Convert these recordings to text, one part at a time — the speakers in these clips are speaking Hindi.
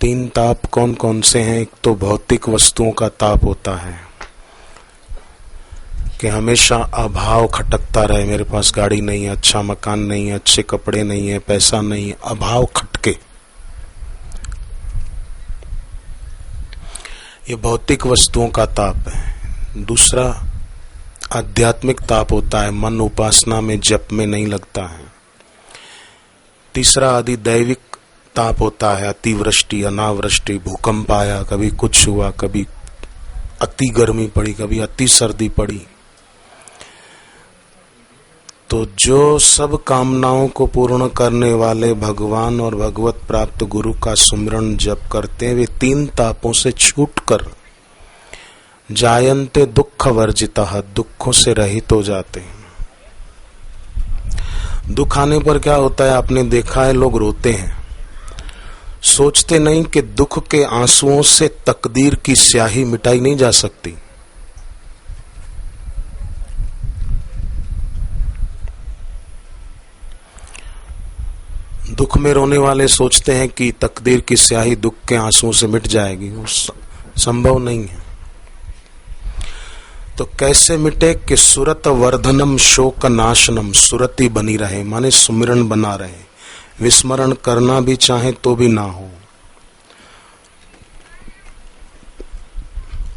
तीन ताप कौन कौन से हैं? एक तो भौतिक वस्तुओं का ताप होता है कि हमेशा अभाव खटकता रहे, मेरे पास गाड़ी नहीं है, अच्छा मकान नहीं है, अच्छे कपड़े नहीं है, पैसा नहीं है, अभाव खटके। ये भौतिक वस्तुओं का ताप है। दूसरा आध्यात्मिक ताप होता है, मन उपासना में जप में नहीं लगता है। तीसरा आदि दैविक ताप होता है, अतिवृष्टि अनावृष्टि, भूकंप आया, कभी कुछ हुआ, कभी अति गर्मी पड़ी, कभी अति सर्दी पड़ी। तो जो सब कामनाओं को पूर्ण करने वाले भगवान और भगवत प्राप्त गुरु का सुमिरन जप करते हैं, वे तीन तापों से छूटकर जायन्ते दुख वर्जितः, दुखों से रहित हो जाते हैं। दुख आने पर क्या होता है, आपने देखा है, लोग रोते हैं, सोचते नहीं कि दुख के आंसुओं से तकदीर की स्याही मिटाई नहीं जा सकती। दुख में रोने वाले सोचते हैं कि तकदीर की स्याही दुख के आंसुओं से मिट जाएगी, वो संभव नहीं है। तो कैसे मिटे कि सुरत वर्धनम शोक नाशनम, सुरति बनी रहे, माने सुमिरन बना रहे, विस्मरण करना भी चाहे तो भी ना हो।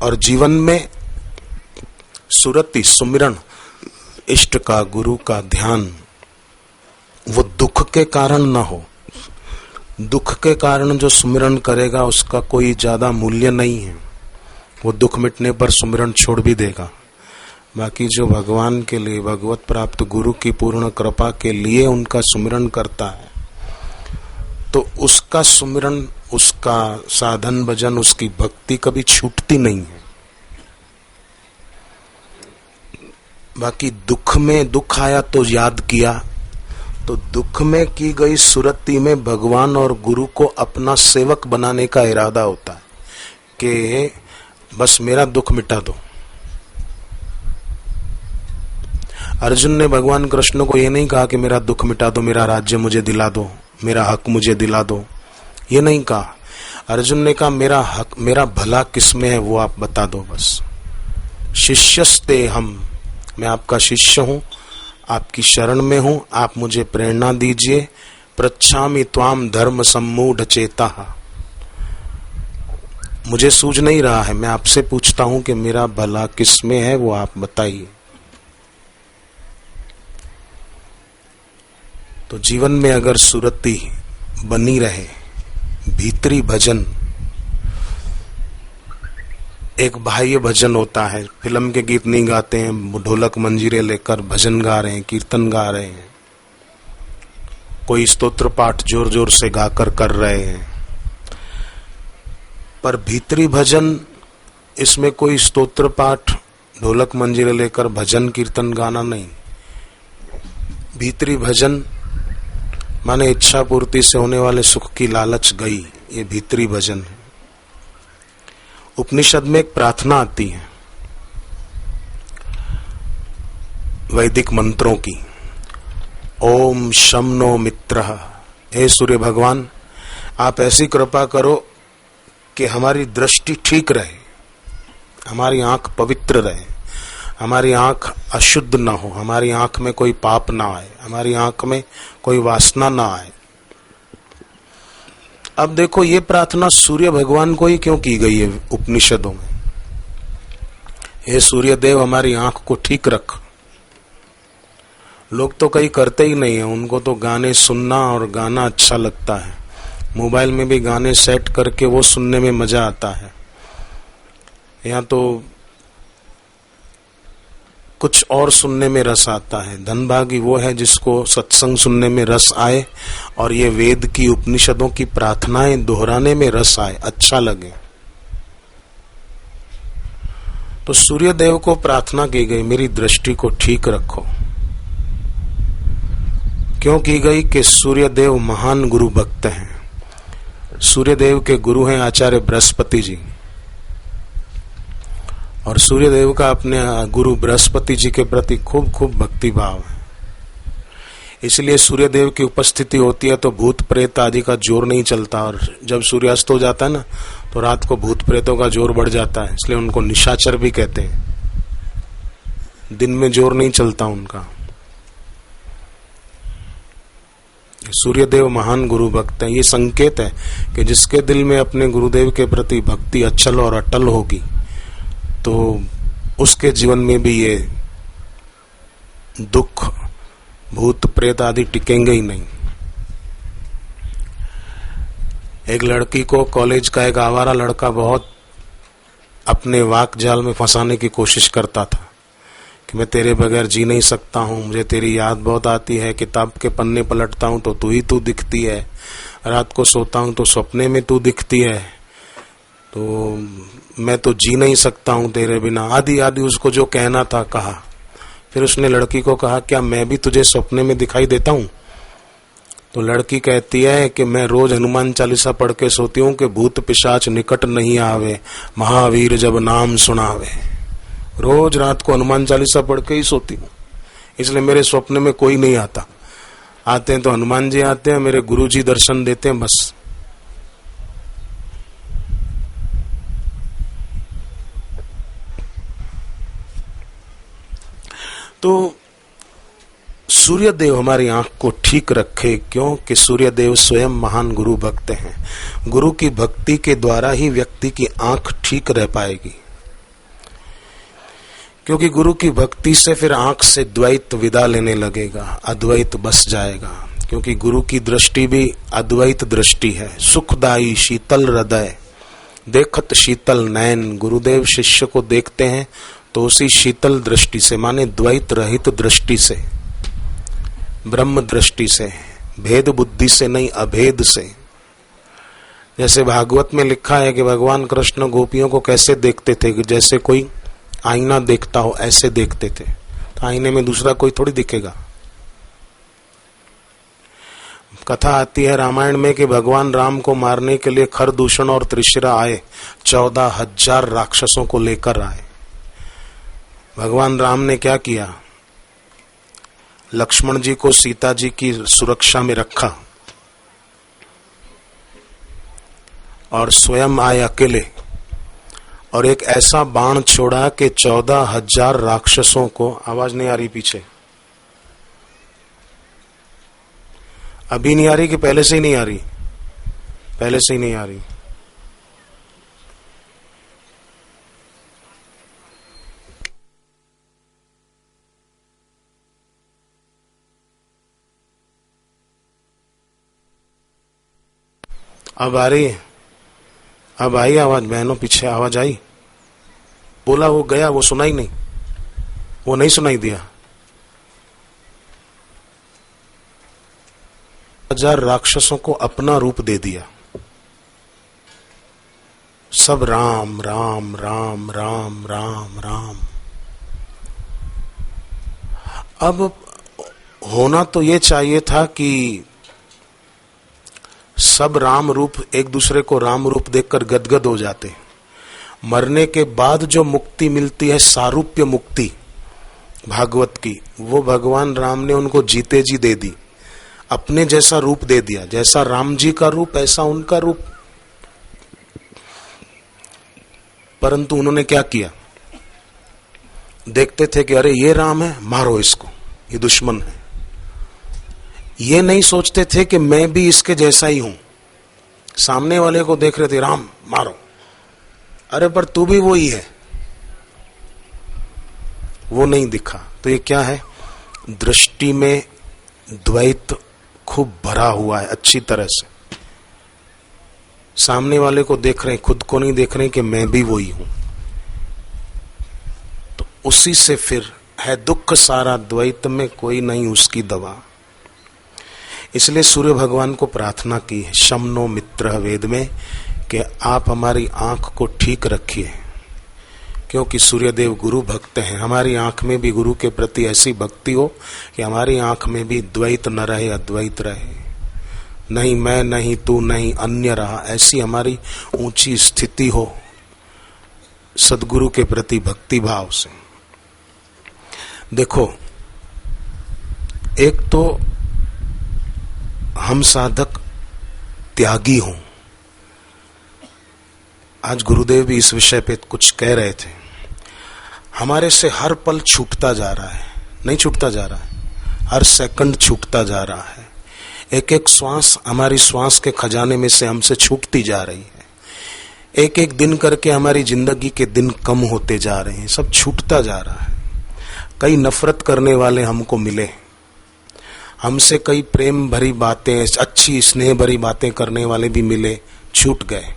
और जीवन में सुरति सुमिरन, इष्ट का, गुरु का ध्यान, वो दुख के कारण ना हो। दुख के कारण जो सुमिरन करेगा उसका कोई ज्यादा मूल्य नहीं है, वो दुख मिटने पर सुमिरन छोड़ भी देगा। बाकी जो भगवान के लिए, भगवत प्राप्त गुरु की पूर्ण कृपा के लिए उनका सुमिरन करता है, तो उसका सुमिरन, उसका साधन भजन, उसकी भक्ति कभी छूटती नहीं है। बाकी दुख में, दुख आया तो याद किया, तो दुख में की गई सुरति में भगवान और गुरु को अपना सेवक बनाने का इरादा होता है कि बस मेरा दुख मिटा दो। अर्जुन ने भगवान कृष्ण को ये नहीं कहा कि मेरा दुख मिटा दो, मेरा राज्य मुझे दिला दो, मेरा हक मुझे दिला दो, ये नहीं कहा। अर्जुन ने कहा मेरा हक, मेरा भला किसमें है वो आप बता दो बस। शिष्यस्ते हम, मैं आपका शिष्य हूं, आपकी शरण में हूं, आप मुझे प्रेरणा दीजिए। पृच्छामि त्वाम धर्म सम्मूढ़ चेता, मुझे सूझ नहीं रहा है, मैं आपसे पूछता हूं कि मेरा भला किसमें है वो आप बताइए। तो जीवन में अगर सुरति बनी रहे, भीतरी भजन, एक बाह्य भजन होता है, फिल्म के गीत नहीं गाते हैं, ढोलक मंजीरे लेकर भजन गा रहे हैं, कीर्तन गा रहे हैं, कोई स्तोत्र पाठ जोर जोर से गाकर कर रहे हैं, पर भीतरी भजन, इसमें कोई स्तोत्र पाठ ढोलक मंजीरे लेकर भजन कीर्तन गाना नहीं। भीतरी भजन माने इच्छा पूर्ति से होने वाले सुख की लालच गई, ये भीतरी भजन है। उपनिषद में एक प्रार्थना आती है वैदिक मंत्रों की, ओम शम नो मित्रः, हे सूर्य भगवान आप ऐसी कृपा करो कि हमारी दृष्टि ठीक रहे, हमारी आंख पवित्र रहे, हमारी आंख अशुद्ध ना हो, हमारी आंख में कोई पाप ना आए, हमारी आंख में कोई वासना ना आए। अब देखो ये प्रार्थना सूर्य भगवान को ही क्यों की गई है उपनिषदों में? हे सूर्य देव हमारी आंख को ठीक रख। लोग तो कहीं करते ही नहीं है, उनको तो गाने सुनना और गाना अच्छा लगता है, मोबाइल में भी गाने सेट करके वो सुनने में मजा आता है। या तो कुछ और सुनने में रस आता है। धनभागी वो है जिसको सत्संग सुनने में रस आए और ये वेद की, उपनिषदों की प्रार्थनाएं दोहराने में रस आए, अच्छा लगे। तो सूर्य देव को प्रार्थना की गई, मेरी दृष्टि को ठीक रखो। क्यों की गई? कि सूर्य देव महान गुरु भक्त हैं। सूर्य देव के गुरु हैं आचार्य बृहस्पति जी, और सूर्य देव का अपने गुरु बृहस्पति जी के प्रति खूब खूब भक्ति भाव है। इसलिए सूर्य देव की उपस्थिति होती है तो भूत प्रेत आदि का जोर नहीं चलता, और जब सूर्यास्त हो जाता है ना तो रात को भूत प्रेतों का जोर बढ़ जाता है, इसलिए उनको निशाचर भी कहते हैं। दिन में जोर नहीं चलता उनका। सूर्यदेव महान गुरु भक्त है। ये संकेत है कि जिसके दिल में अपने गुरुदेव के प्रति भक्ति अचल और अटल होगी तो उसके जीवन में भी ये दुख भूत प्रेत आदि टिकेंगे ही नहीं। एक लड़की को कॉलेज का एक आवारा लड़का बहुत अपने वाक जाल में फंसाने की कोशिश करता था कि मैं तेरे बगैर जी नहीं सकता हूँ, मुझे तेरी याद बहुत आती है, किताब के पन्ने पलटता हूँ तो तू ही तू दिखती है, रात को सोता हूँ तो सपने में तू दिखती है, तो मैं तो जी नहीं सकता हूँ तेरे बिना, आदि आदि उसको जो कहना था कहा। फिर उसने लड़की को कहा क्या मैं भी तुझे सपने में दिखाई देता हूँ? तो लड़की कहती है कि मैं रोज हनुमान चालीसा पढ़ के सोती हूँ कि भूत पिशाच निकट नहीं आवे, महावीर जब नाम सुनावे। रोज रात को हनुमान चालीसा पढ़ के ही सोती हूँ, इसलिए मेरे स्वप्न में कोई नहीं आता। आते हैं तो हनुमान जी आते हैं, मेरे गुरु जी दर्शन देते हैं, बस। तो सूर्यदेव हमारी आंख को ठीक रखे, क्योंकि सूर्यदेव स्वयं महान गुरु भक्त हैं। गुरु की भक्ति के द्वारा ही व्यक्ति की आंख ठीक रह पाएगी, क्योंकि गुरु की भक्ति से फिर आंख से द्वैत विदा लेने लगेगा, अद्वैत बस जाएगा। क्योंकि गुरु की दृष्टि भी अद्वैत दृष्टि है। सुखदाई शीतल हृदय देखत शीतल नयन। गुरुदेव शिष्य को देखते हैं तो उसी शीतल दृष्टि से, माने द्वैत रहित दृष्टि से, ब्रह्म दृष्टि से, भेद बुद्धि से नहीं, अभेद से। जैसे भागवत में लिखा है कि भगवान कृष्ण गोपियों को कैसे देखते थे, कि जैसे कोई आईना देखता हो ऐसे देखते थे। तो आईने में दूसरा कोई थोड़ी दिखेगा। कथा आती है रामायण में कि भगवान राम को मारने के लिए खरदूषण और त्रिशिरा आए, 14,000 राक्षसों को लेकर आए। भगवान राम ने क्या किया? लक्ष्मण जी को सीता जी की सुरक्षा में रखा और स्वयं आए अकेले, और एक ऐसा बाण छोड़ा कि 14,000 राक्षसों को, आवाज नहीं आ रही पीछे, अभी नहीं आ रही कि पहले से ही नहीं आ रही? पहले से ही नहीं आ रही। अब आ रही है? अब आई आवाज? बहनों पीछे आवाज आई? बोला वो गया, वो सुनाई नहीं, वो नहीं सुनाई दिया। 1000 राक्षसों को अपना रूप दे दिया। सब राम राम राम राम राम राम। अब होना तो ये चाहिए था कि सब राम रूप एक दूसरे को राम रूप देखकर गदगद हो जाते। मरने के बाद जो मुक्ति मिलती है, सारूप्य मुक्ति भागवत की, वो भगवान राम ने उनको जीते जी दे दी। अपने जैसा रूप दे दिया, जैसा राम जी का रूप ऐसा उनका रूप। परंतु उन्होंने क्या किया? देखते थे कि अरे ये राम है, मारो इसको, ये दुश्मन है। ये नहीं सोचते थे कि मैं भी इसके जैसा ही हूं। सामने वाले को देख रहे थे, राम मारो, अरे पर तू भी वही है। वो नहीं दिखा। तो ये क्या है? दृष्टि में द्वैत खूब भरा हुआ है अच्छी तरह से। सामने वाले को देख रहे हैं, खुद को नहीं देख रहे कि मैं भी वही हूं। तो उसी से फिर है दुख सारा, द्वैत में कोई नहीं उसकी दवा। इसलिए सूर्य भगवान को प्रार्थना की है, शमनो मित्र वेद में, कि आप हमारी आंख को ठीक रखिए, क्योंकि सूर्यदेव गुरु भक्त हैं। हमारी आंख में भी गुरु के प्रति ऐसी भक्ति हो कि हमारी आंख में भी द्वैत न रहे, अद्वैत रहे। नहीं मैं, नहीं तू, नहीं अन्य रहा, ऐसी हमारी ऊंची स्थिति हो सदगुरु के प्रति भक्ति भाव से। देखो, एक तो हम साधक त्यागी हों। आज गुरुदेव भी इस विषय पे कुछ कह रहे थे। हमारे से हर पल छूटता जा रहा है, नहीं छूटता जा रहा है, हर सेकंड छूटता जा रहा है। एक एक श्वास हमारी श्वास के खजाने में से हमसे छूटती जा रही है। एक एक दिन करके हमारी जिंदगी के दिन कम होते जा रहे हैं, सब छूटता जा रहा है। कई नफरत करने वाले हमको मिले, हमसे कई प्रेम भरी बातें, अच्छी स्नेह भरी बातें करने वाले भी मिले, छूट गए।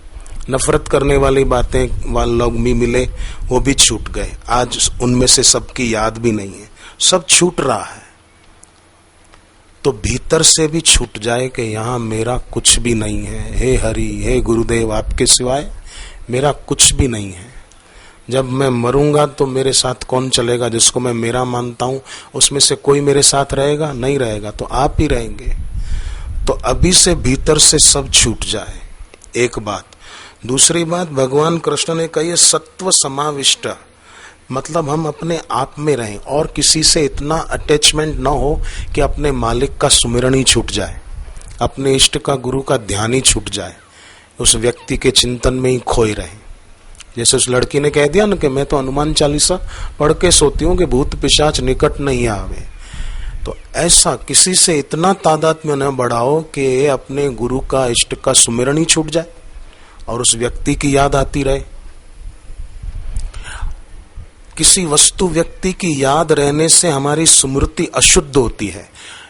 नफरत करने वाली बातें वाले लोग भी मिले, वो भी छूट गए। आज उनमें से सबकी याद भी नहीं है, सब छूट रहा है। तो भीतर से भी छूट जाए कि यहाँ मेरा कुछ भी नहीं है। हे हरि, हे गुरुदेव, आपके सिवाय मेरा कुछ भी नहीं है। जब मैं मरूंगा तो मेरे साथ कौन चलेगा? जिसको मैं मेरा मानता हूं उसमें से कोई मेरे साथ रहेगा? नहीं रहेगा, तो आप ही रहेंगे। तो अभी से भीतर से सब छूट जाए, एक बात। दूसरी बात, भगवान कृष्ण ने कही सत्व समाविष्ट, मतलब हम अपने आप में रहें और किसी से इतना अटैचमेंट ना हो कि अपने मालिक का सुमिरन ही छूट जाए, अपने इष्ट का, गुरु का ध्यान ही छूट जाए, उस व्यक्ति के चिंतन में ही खोए रहे। जैसे उस लड़की ने कह दिया ना कि मैं तो हनुमान चालीसा पढ़ के सोती हूँ कि भूत पिशाच निकट नहीं आवे। तो ऐसा किसी से इतना तादात्म्य न बढ़ाओ कि अपने गुरु का, इष्ट का सुमिरन ही छूट जाए और उस व्यक्ति की याद आती रहे। किसी वस्तु व्यक्ति की याद रहने से हमारी स्मृति अशुद्ध होती है,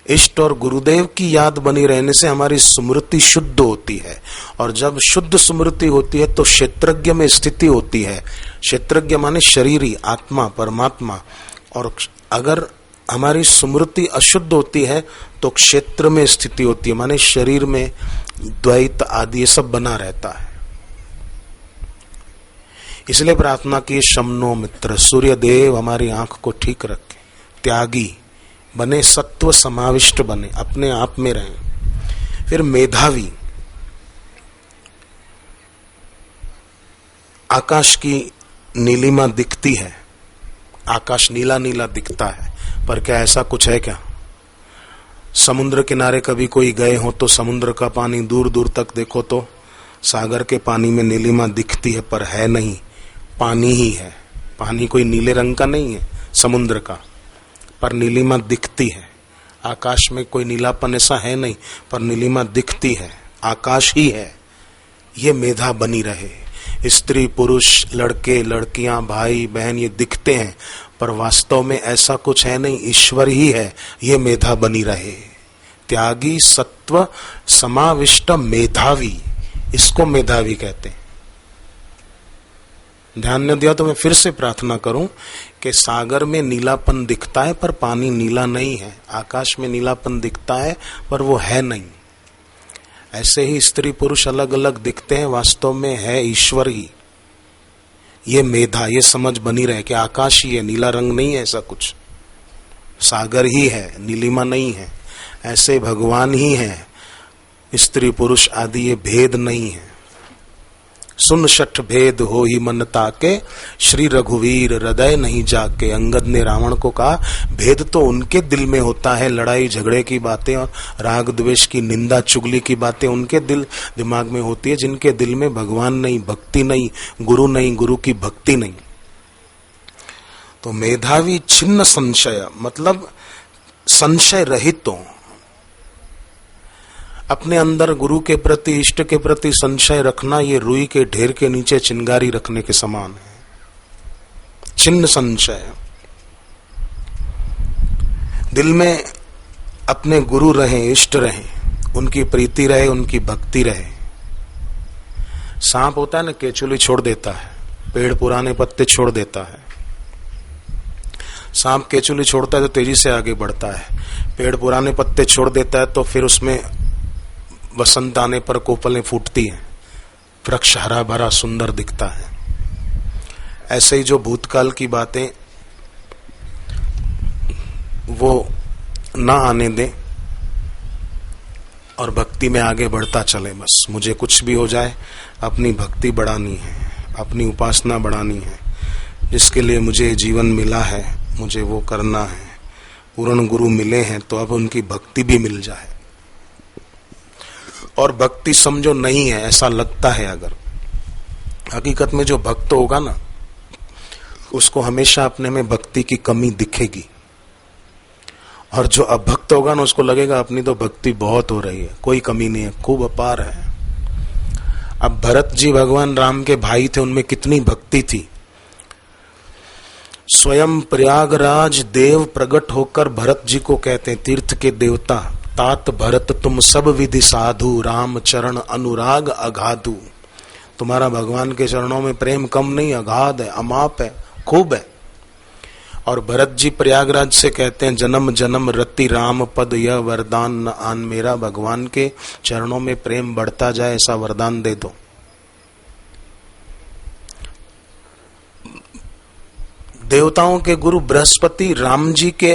इष्ट और गुरुदेव की याद बनी रहने से हमारी स्मृति शुद्ध होती है। और जब शुद्ध स्मृति होती है तो क्षेत्रज्ञ में स्थिति होती है। क्षेत्रज्ञ माने शरीरी, आत्मा, परमात्मा। और अगर हमारी स्मृति अशुद्ध होती है तो क्षेत्र में स्थिति होती है, माने शरीर में द्वैत आदि ये सब बना रहता है। इसलिए प्रार्थना की, शमनो मित्र, सूर्य देव हमारी आंख को ठीक रखे, त्यागी बने, सत्व समाविष्ट बने, अपने आप में रहें। फिर मेधावी, आकाश की नीलिमा दिखती है, आकाश नीला नीला दिखता है, पर क्या ऐसा कुछ है क्या? समुद्र किनारे कभी कोई गए हो तो समुद्र का पानी दूर दूर तक देखो तो सागर के पानी में नीलिमा दिखती है, पर है नहीं, पानी ही है। पानी कोई नीले रंग का नहीं है समुद्र का, पर नीलिमा दिखती है। आकाश में कोई नीलापन ऐसा है नहीं, पर नीलिमा दिखती है, आकाश ही है। ये मेधा बनी रहे। स्त्री पुरुष, लड़के लड़कियां, भाई बहन, ये दिखते हैं, पर वास्तव में ऐसा कुछ है नहीं, ईश्वर ही है। ये मेधा बनी रहे। त्यागी, सत्व समाविष्ट, मेधावी, इसको मेधावी कहते हैं। ध्यान न दिया तो मैं फिर से प्रार्थना करूं कि सागर में नीलापन दिखता है पर पानी नीला नहीं है, आकाश में नीलापन दिखता है पर वो है नहीं। ऐसे ही स्त्री पुरुष अलग अलग दिखते हैं, वास्तव में है ईश्वर ही। ये मेधा, ये समझ बनी रहे कि आकाश ही है, नीला रंग नहीं है, ऐसा कुछ सागर ही है, नीलिमा नहीं है। ऐसे भगवान ही है, स्त्री पुरुष आदि ये भेद नहीं है। सुन शठ भेद हो ही मन ताके, श्री रघुवीर हृदय नहीं जाके। अंगद ने रावण को कहा भेद तो उनके दिल में होता है, लड़ाई झगड़े की बातें और राग द्वेष की, निंदा चुगली की बातें उनके दिल दिमाग में होती है, जिनके दिल में भगवान नहीं, भक्ति नहीं, गुरु नहीं, गुरु की भक्ति नहीं। तो मेधावी छिन्न संशय, मतलब संशय रहित हो। अपने अंदर गुरु के प्रति, इष्ट के प्रति संशय रखना ये रुई के ढेर के नीचे चिंगारी रखने के समान है। छिन्न संशय, दिल में अपने गुरु रहे, इष्ट रहे, उनकी प्रीति रहे, उनकी भक्ति रहे। सांप होता है ना, केचुली छोड़ देता है, पेड़ पुराने पत्ते छोड़ देता है। सांप केचुली छोड़ता है तो तेजी से आगे बढ़ता है, पेड़ पुराने पत्ते छोड़ देता है तो फिर उसमें वसंत आने पर कोपलें फूटती हैं, वृक्ष हरा भरा सुंदर दिखता है। ऐसे ही जो भूतकाल की बातें वो ना आने दें और भक्ति में आगे बढ़ता चले। बस मुझे कुछ भी हो जाए, अपनी भक्ति बढ़ानी है, अपनी उपासना बढ़ानी है, जिसके लिए मुझे जीवन मिला है मुझे वो करना है। पूर्ण गुरु मिले हैं तो अब उनकी भक्ति भी मिल जाए। और भक्ति समझो नहीं है, ऐसा लगता है। अगर हकीकत में जो भक्त होगा ना, उसको हमेशा अपने में भक्ति की कमी दिखेगी, और जो अभक्त होगा ना, उसको लगेगा अपनी तो भक्ति बहुत हो रही है, कोई कमी नहीं है, खूब अपार है। अब भरत जी भगवान राम के भाई थे, उनमें कितनी भक्ति थी। स्वयं प्रयागराज देव प्रकट होकर भरत जी को कहते हैं, तीर्थ के देवता, तात भरत तुम सब विधि साधु, राम चरण अनुराग अगाधु। तुम्हारा भगवान के चरणों में प्रेम कम नहीं, अगाध है, अमाप है, खूब है। और भरत जी प्रयागराज से कहते हैं, जन्म जन्म रति राम पद यह वरदान न आन, मेरा भगवान के चरणों में प्रेम बढ़ता जाए ऐसा वरदान दे दो। देवताओं के गुरु बृहस्पति राम जी के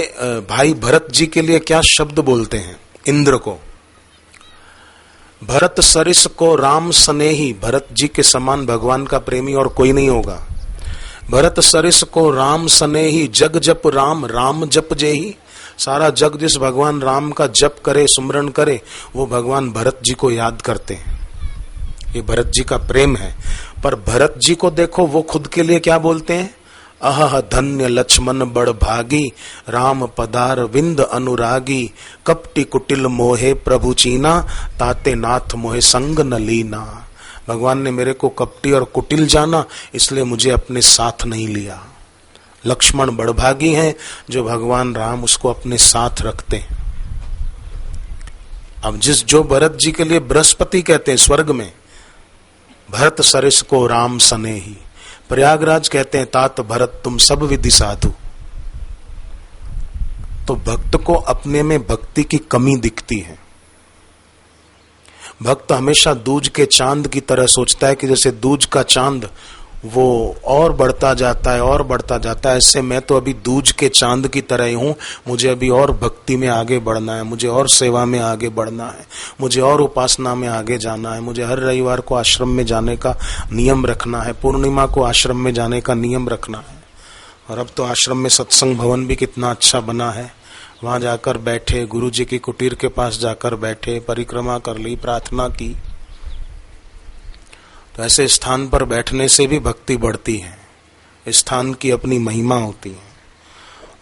भाई भरत जी के लिए क्या शब्द बोलते हैं? इंद्र को, भरत सरिस को राम स्नेही, भरत जी के समान भगवान का प्रेमी और कोई नहीं होगा। भरत सरिस को राम स्नेही, जग जप राम राम जप जेही। सारा जग जिस भगवान राम का जप करे, सुमरन करे, वो भगवान भरत जी को याद करते हैं। ये भरत जी का प्रेम है। पर भरत जी को देखो, वो खुद के लिए क्या बोलते हैं? अह धन्य लक्ष्मण बड़ भागी, राम पदार विंद अनुरागी, कपटी कुटिल मोहे प्रभु चीना, ताते नाथ मोहे संग न लीना। भगवान ने मेरे को कपटी और कुटिल जाना, इसलिए मुझे अपने साथ नहीं लिया। लक्ष्मण बड़भागी हैं जो भगवान राम उसको अपने साथ रखते हैं। अब जो भरत जी के लिए बृहस्पति कहते हैं स्वर्ग में, भरत सरिस को राम स्नेही, प्रयागराज कहते हैं तात भरत तुम सब विधि साधु। तो भक्त को अपने में भक्ति की कमी दिखती है। भक्त हमेशा दूज के चांद की तरह सोचता है कि जैसे दूज का चांद वो और बढ़ता जाता है और बढ़ता जाता है, ऐसे मैं तो अभी दूज के चांद की तरह ही हूं, मुझे अभी और भक्ति में आगे बढ़ना है, मुझे और सेवा में आगे बढ़ना है, मुझे और उपासना में आगे जाना है, मुझे हर रविवार को आश्रम में जाने का नियम रखना है, पूर्णिमा को आश्रम में जाने का नियम रखना है। और अब तो आश्रम में सत्संग भवन भी कितना अच्छा बना है, वहां जाकर बैठे, गुरु जी की कुटीर के पास जाकर बैठे, परिक्रमा कर ली, प्रार्थना की। तो ऐसे स्थान पर बैठने से भी भक्ति बढ़ती है, स्थान की अपनी महिमा होती है।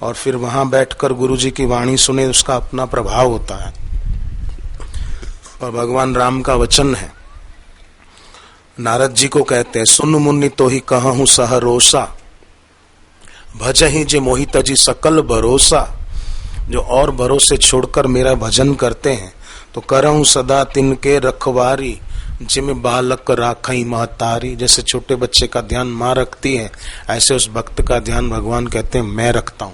और फिर वहां बैठकर गुरु जी की वाणी सुने, उसका अपना प्रभाव होता है। और भगवान राम का वचन है, नारद जी को कहते हैं, सुन मुनि तो ही कहूं सह रोसा, भजहि जे मोहि तजी सकल भरोसा। जो और भरोसे छोड़कर मेरा भजन करते हैं, तो करहूं सदा तिनके रखवारी, जिम बालक राखई महतारी। जैसे छोटे बच्चे का ध्यान माँ रखती है, ऐसे उस भक्त का ध्यान भगवान कहते हैं मैं रखता हूं।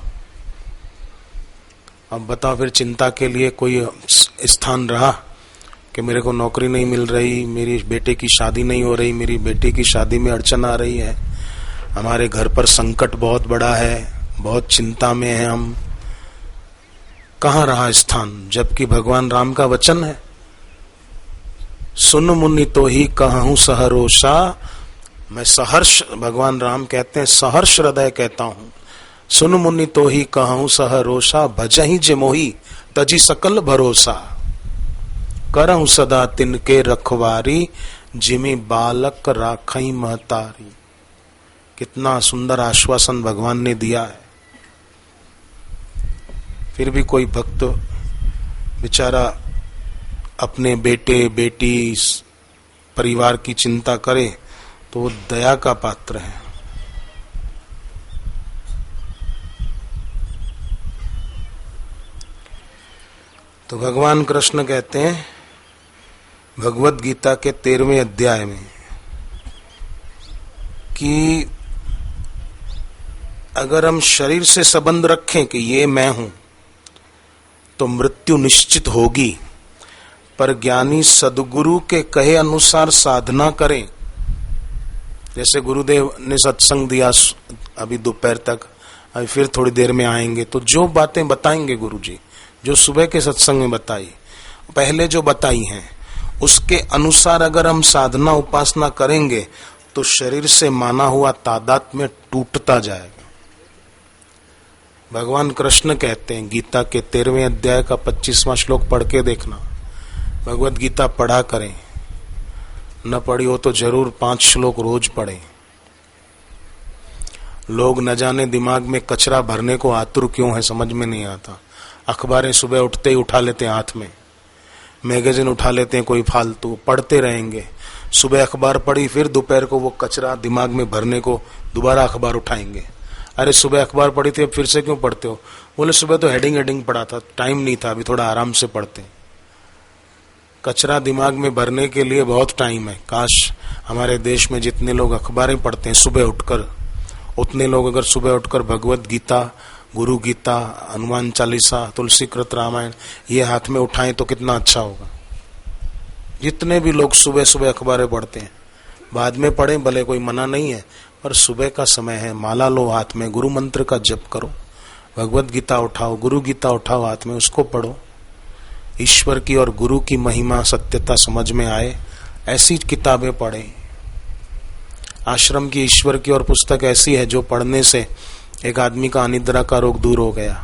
अब बताओ, फिर चिंता के लिए कोई स्थान रहा कि मेरे को नौकरी नहीं मिल रही, मेरी बेटे की शादी नहीं हो रही, मेरी बेटी की शादी में अड़चन आ रही है, हमारे घर पर संकट बहुत बड़ा है, बहुत चिंता में है हम। कहाँ रहा स्थान, जबकि भगवान राम का वचन है, सुन मुनि तो ही कहूं सहरोषा। मैं सहर्ष, भगवान राम कहते हैं सहर्ष हृदय कहता हूं, सुन मुनि तो ही कहूं सहरोषा, भजहि जे मोहि तजी सकल भरोसा। करहूं सदा तिनके रखवारी, जिमि बालक राखई महतारी। कितना सुंदर आश्वासन भगवान ने दिया है। फिर भी कोई भक्त बेचारा अपने बेटे बेटी परिवार की चिंता करे तो वो दया का पात्र है। तो भगवान कृष्ण कहते हैं भगवत गीता के 13वें अध्याय में कि अगर हम शरीर से संबंध रखें कि ये मैं हूं, तो मृत्यु निश्चित होगी। पर ज्ञानी सदगुरु के कहे अनुसार साधना करें। जैसे गुरुदेव ने सत्संग दिया अभी दोपहर तक, अभी फिर थोड़ी देर में आएंगे, तो जो बातें बताएंगे गुरुजी, जो सुबह के सत्संग में बताई, पहले जो बताई हैं, उसके अनुसार अगर हम साधना उपासना करेंगे तो शरीर से माना हुआ तादात्म्य टूटता जाएगा। भगवान कृष्ण कहते हैं, गीता के 13वें अध्याय का 25वां श्लोक पढ़ के देखना, भगवत गीता पढ़ा करें, न पढ़ी हो तो जरूर 5 श्लोक रोज पढ़ें। लोग न जाने दिमाग में कचरा भरने को आतुर क्यों है, समझ में नहीं आता। अखबारें सुबह उठते ही उठा लेते हैं हाथ में, मैगजीन उठा लेते हैं कोई फालतू, पढ़ते रहेंगे। सुबह अखबार पढ़ी, फिर दोपहर को वो कचरा दिमाग में भरने को दोबारा अखबार उठाएंगे। अरे सुबह अखबार पढ़ी थी, अब फिर से क्यों पढ़ते हो? बोले सुबह तो हेडिंग पढ़ा था, टाइम नहीं था, अभी थोड़ा आराम से पढ़ते। कचरा दिमाग में भरने के लिए बहुत टाइम है। काश हमारे देश में जितने लोग अखबारें पढ़ते हैं सुबह उठकर, उतने लोग अगर सुबह उठकर भगवत गीता, गुरु गीता, हनुमान चालीसा, तुलसी कृत रामायण ये हाथ में उठाएं तो कितना अच्छा होगा। जितने भी लोग सुबह सुबह अखबारें पढ़ते हैं, बाद में पढ़ें भले, कोई मना नहीं है, पर सुबह का समय है, माला लो हाथ में, गुरु मंत्र का जप करो, भगवत गीता उठाओ, गुरु गीता उठाओ हाथ में, उसको पढ़ो। ईश्वर की और गुरु की महिमा सत्यता समझ में आए, ऐसी किताबें पढ़ें। आश्रम की ईश्वर की और पुस्तक ऐसी है जो पढ़ने से एक आदमी का अनिद्रा का रोग दूर हो गया।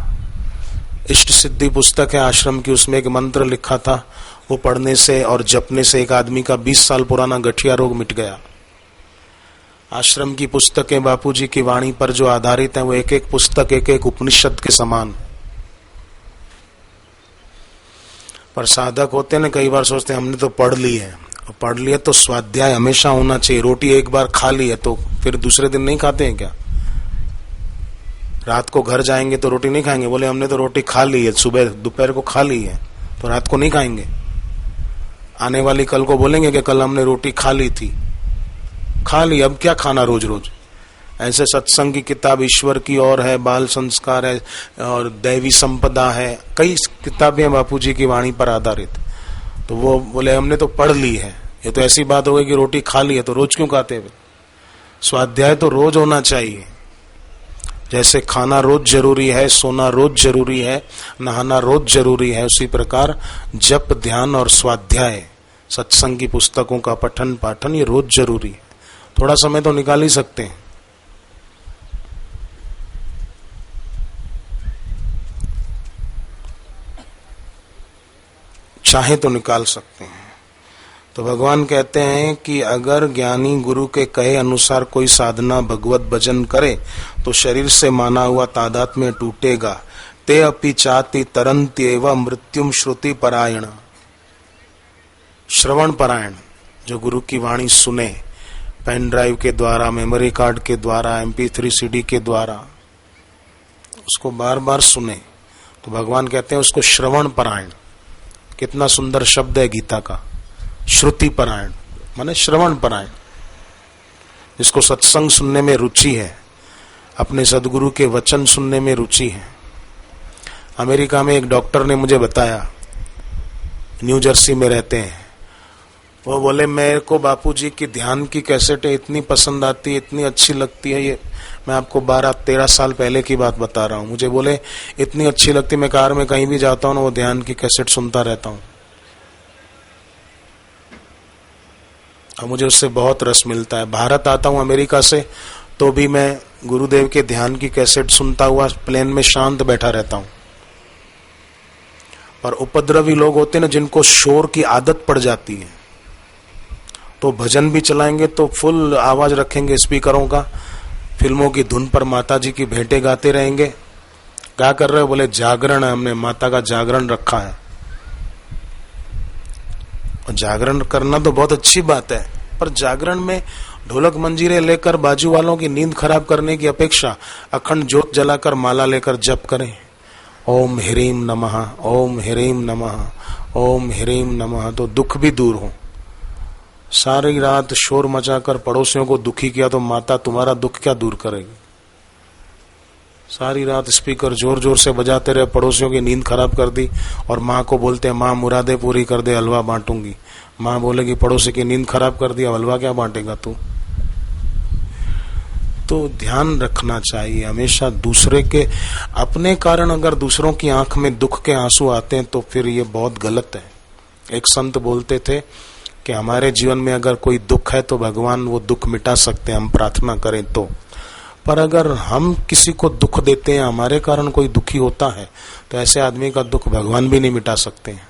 इष्ट सिद्धि पुस्तक है आश्रम की, उसमें एक मंत्र लिखा था, वो पढ़ने से और जपने से एक आदमी का 20 साल पुराना गठिया रोग मिट गया। आश्रम की पुस्तकें बापूजी की वाणी पर जो आधारित हैं, वो एक एक पुस्तक एक एक उपनिषद के समान। पर साधक होते ना, कई बार सोचते हैं हमने तो पढ़ ली है, पढ़ लिया तो स्वाध्याय हमेशा होना चाहिए। रोटी एक बार खा ली है तो फिर दूसरे दिन नहीं खाते हैं क्या? रात को घर जाएंगे तो रोटी नहीं खाएंगे, बोले हमने तो रोटी खा ली है, सुबह दोपहर को खा ली है तो रात को नहीं खाएंगे। आने वाली कल को बोलेंगे कि कल हमने रोटी खा ली थी, खा ली, अब क्या खाना रोज रोज। ऐसे सत्संग की किताब ईश्वर की और है, बाल संस्कार है और दैवी संपदा है, कई किताबें बापूजी की वाणी पर आधारित। तो वो बोले हमने तो पढ़ ली है, ये तो ऐसी बात हो गई कि रोटी खा ली है तो रोज क्यों खाते हैं? स्वाध्याय तो रोज होना चाहिए। जैसे खाना रोज जरूरी है, सोना रोज जरूरी है, नहाना रोज जरूरी है, उसी प्रकार जप, ध्यान और स्वाध्याय, सत्संग की पुस्तकों का पठन पाठन ये रोज जरूरी है। थोड़ा समय तो निकाल ही सकते हैं। चाहे तो निकाल सकते हैं। तो भगवान कहते हैं कि अगर ज्ञानी गुरु के कहे अनुसार कोई साधना भगवत भजन करे तो शरीर से माना हुआ तादात्म्य टूटेगा। ते अपि चाति तरंति एवं मृत्युम श्रुति परायण। श्रवण परायण, जो गुरु की वाणी सुने, पेन ड्राइव के द्वारा, मेमोरी कार्ड के द्वारा, MP3 CD के द्वारा, उसको बार बार सुने, तो भगवान कहते हैं उसको श्रवण परायण। कितना सुंदर शब्द है गीता का, श्रुति परायण माने श्रवण परायण। जिसको सत्संग सुनने में रुचि है, अपने सदगुरु के वचन सुनने में रुचि है। अमेरिका में एक डॉक्टर ने मुझे बताया, न्यू जर्सी में रहते हैं, वो बोले मेरे को बापूजी की ध्यान की कैसेटें इतनी पसंद आती है, इतनी अच्छी लगती है। ये मैं आपको 12-13 साल पहले की बात बता रहा हूँ। मुझे बोले इतनी अच्छी लगती, मैं कार में कहीं भी जाता हूँ ना, वो ध्यान की कैसेट सुनता रहता हूँ और मुझे उससे बहुत रस मिलता है। भारत आता हूँ अमेरिका से तो भी मैं गुरुदेव के ध्यान की कैसेट सुनता हुआ प्लेन में शांत बैठा रहता हूँ। पर उपद्रवी लोग होते ना, जिनको शोर की आदत पड़ जाती है, तो भजन भी चलाएंगे तो फुल आवाज रखेंगे स्पीकरों का, फिल्मों की धुन पर माता जी की भेंटें गाते रहेंगे। क्या कर रहे हो? बोले जागरण है, हमने माता का जागरण रखा है। और जागरण करना तो बहुत अच्छी बात है, पर जागरण में ढोलक मंजीरे लेकर बाजू वालों की नींद खराब करने की अपेक्षा अखंड ज्योत जलाकर माला लेकर जप करें, ओम ह्रीम नमः, ओम ह्रीम नमः, ओम ह्रीम नमः, तो दुख भी दूर हो। सारी रात शोर मचाकर पड़ोसियों को दुखी किया तो माता तुम्हारा दुख क्या दूर करेगी? सारी रात स्पीकर जोर जोर से बजाते रहे, पड़ोसियों की नींद खराब कर दी, और माँ को बोलते हैं माँ मुरादे पूरी कर दे, हलवा बांटूंगी। माँ बोलेगी पड़ोसी की नींद खराब कर दिया, हलवा क्या बांटेगा तू? तो ध्यान रखना चाहिए हमेशा दूसरे के, अपने कारण अगर दूसरों की आंख में दुख के आंसू आते हैं तो फिर ये बहुत गलत है। एक संत बोलते थे कि हमारे जीवन में अगर कोई दुख है तो भगवान वो दुख मिटा सकते हैं, हम प्रार्थना करें तो। पर अगर हम किसी को दुख देते हैं, हमारे कारण कोई दुखी होता है, तो ऐसे आदमी का दुख भगवान भी नहीं मिटा सकते हैं।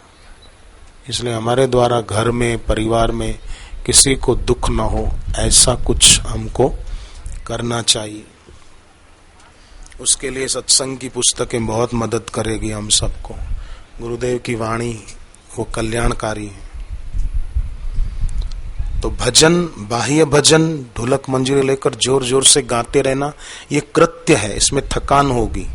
इसलिए हमारे द्वारा घर में, परिवार में किसी को दुख न हो, ऐसा कुछ हमको करना चाहिए। उसके लिए सत्संग की पुस्तकें बहुत मदद करेगी हम सबको। गुरुदेव की वाणी वो कल्याणकारी है। तो भजन, बाह्य भजन, ढोलक मंजीरे लेकर जोर जोर से गाते रहना, ये कृत्य है, इसमें थकान होगी।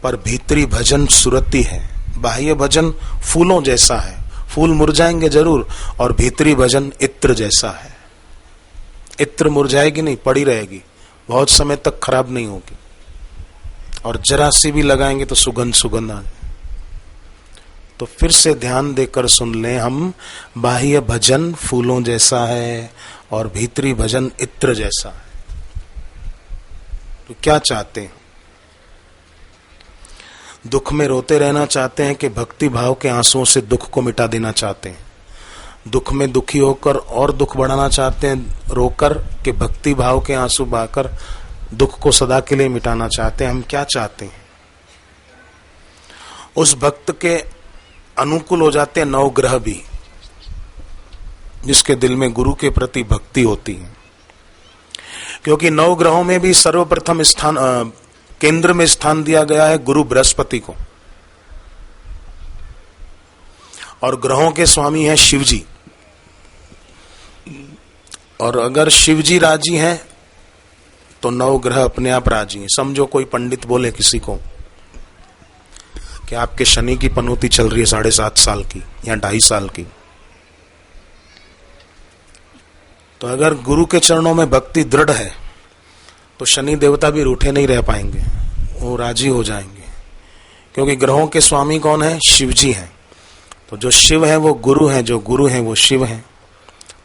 पर भीतरी भजन सुरती है। बाह्य भजन फूलों जैसा है, फूल मुरझाएंगे जरूर, और भीतरी भजन इत्र जैसा है। इत्र मुरझाएगी नहीं, पड़ी रहेगी, बहुत समय तक खराब नहीं होगी, और जरा सी भी लगाएंगे तो सुगंध सुगंध आ। तो फिर से ध्यान देकर सुन लें हम, बाह्य भजन फूलों जैसा है और भीतरी भजन इत्र जैसा है। तो क्या चाहते हैं? दुख में रोते रहना चाहते हैं कि भक्ति भाव के आंसुओं से दुख को मिटा देना चाहते हैं? दुख में दुखी होकर और दुख बढ़ाना चाहते हैं रोकर, कि भक्ति भाव के आंसू बहाकर दुख को सदा के लिए मिटाना चाहते हैं? हम क्या चाहते हैं? उस भक्त के अनुकूल हो जाते हैं नौ ग्रह भी, जिसके दिल में गुरु के प्रति भक्ति होती है। क्योंकि नौ ग्रहों में भी सर्वप्रथम स्थान, केंद्र में स्थान दिया गया है गुरु बृहस्पति को, और ग्रहों के स्वामी हैं शिव जी। और अगर शिव जी राजी हैं तो नौ ग्रह अपने आप राजी हैं। समझो कोई पंडित बोले किसी को कि आपके शनि की पनौती चल रही है 7.5 साल की या 2.5 साल की, तो अगर गुरु के चरणों में भक्ति दृढ़ है तो शनि देवता भी रूठे नहीं रह पाएंगे, वो राजी हो जाएंगे। क्योंकि ग्रहों के स्वामी कौन है? शिव जी हैं। तो जो शिव है वो गुरु है, जो गुरु है वो शिव है।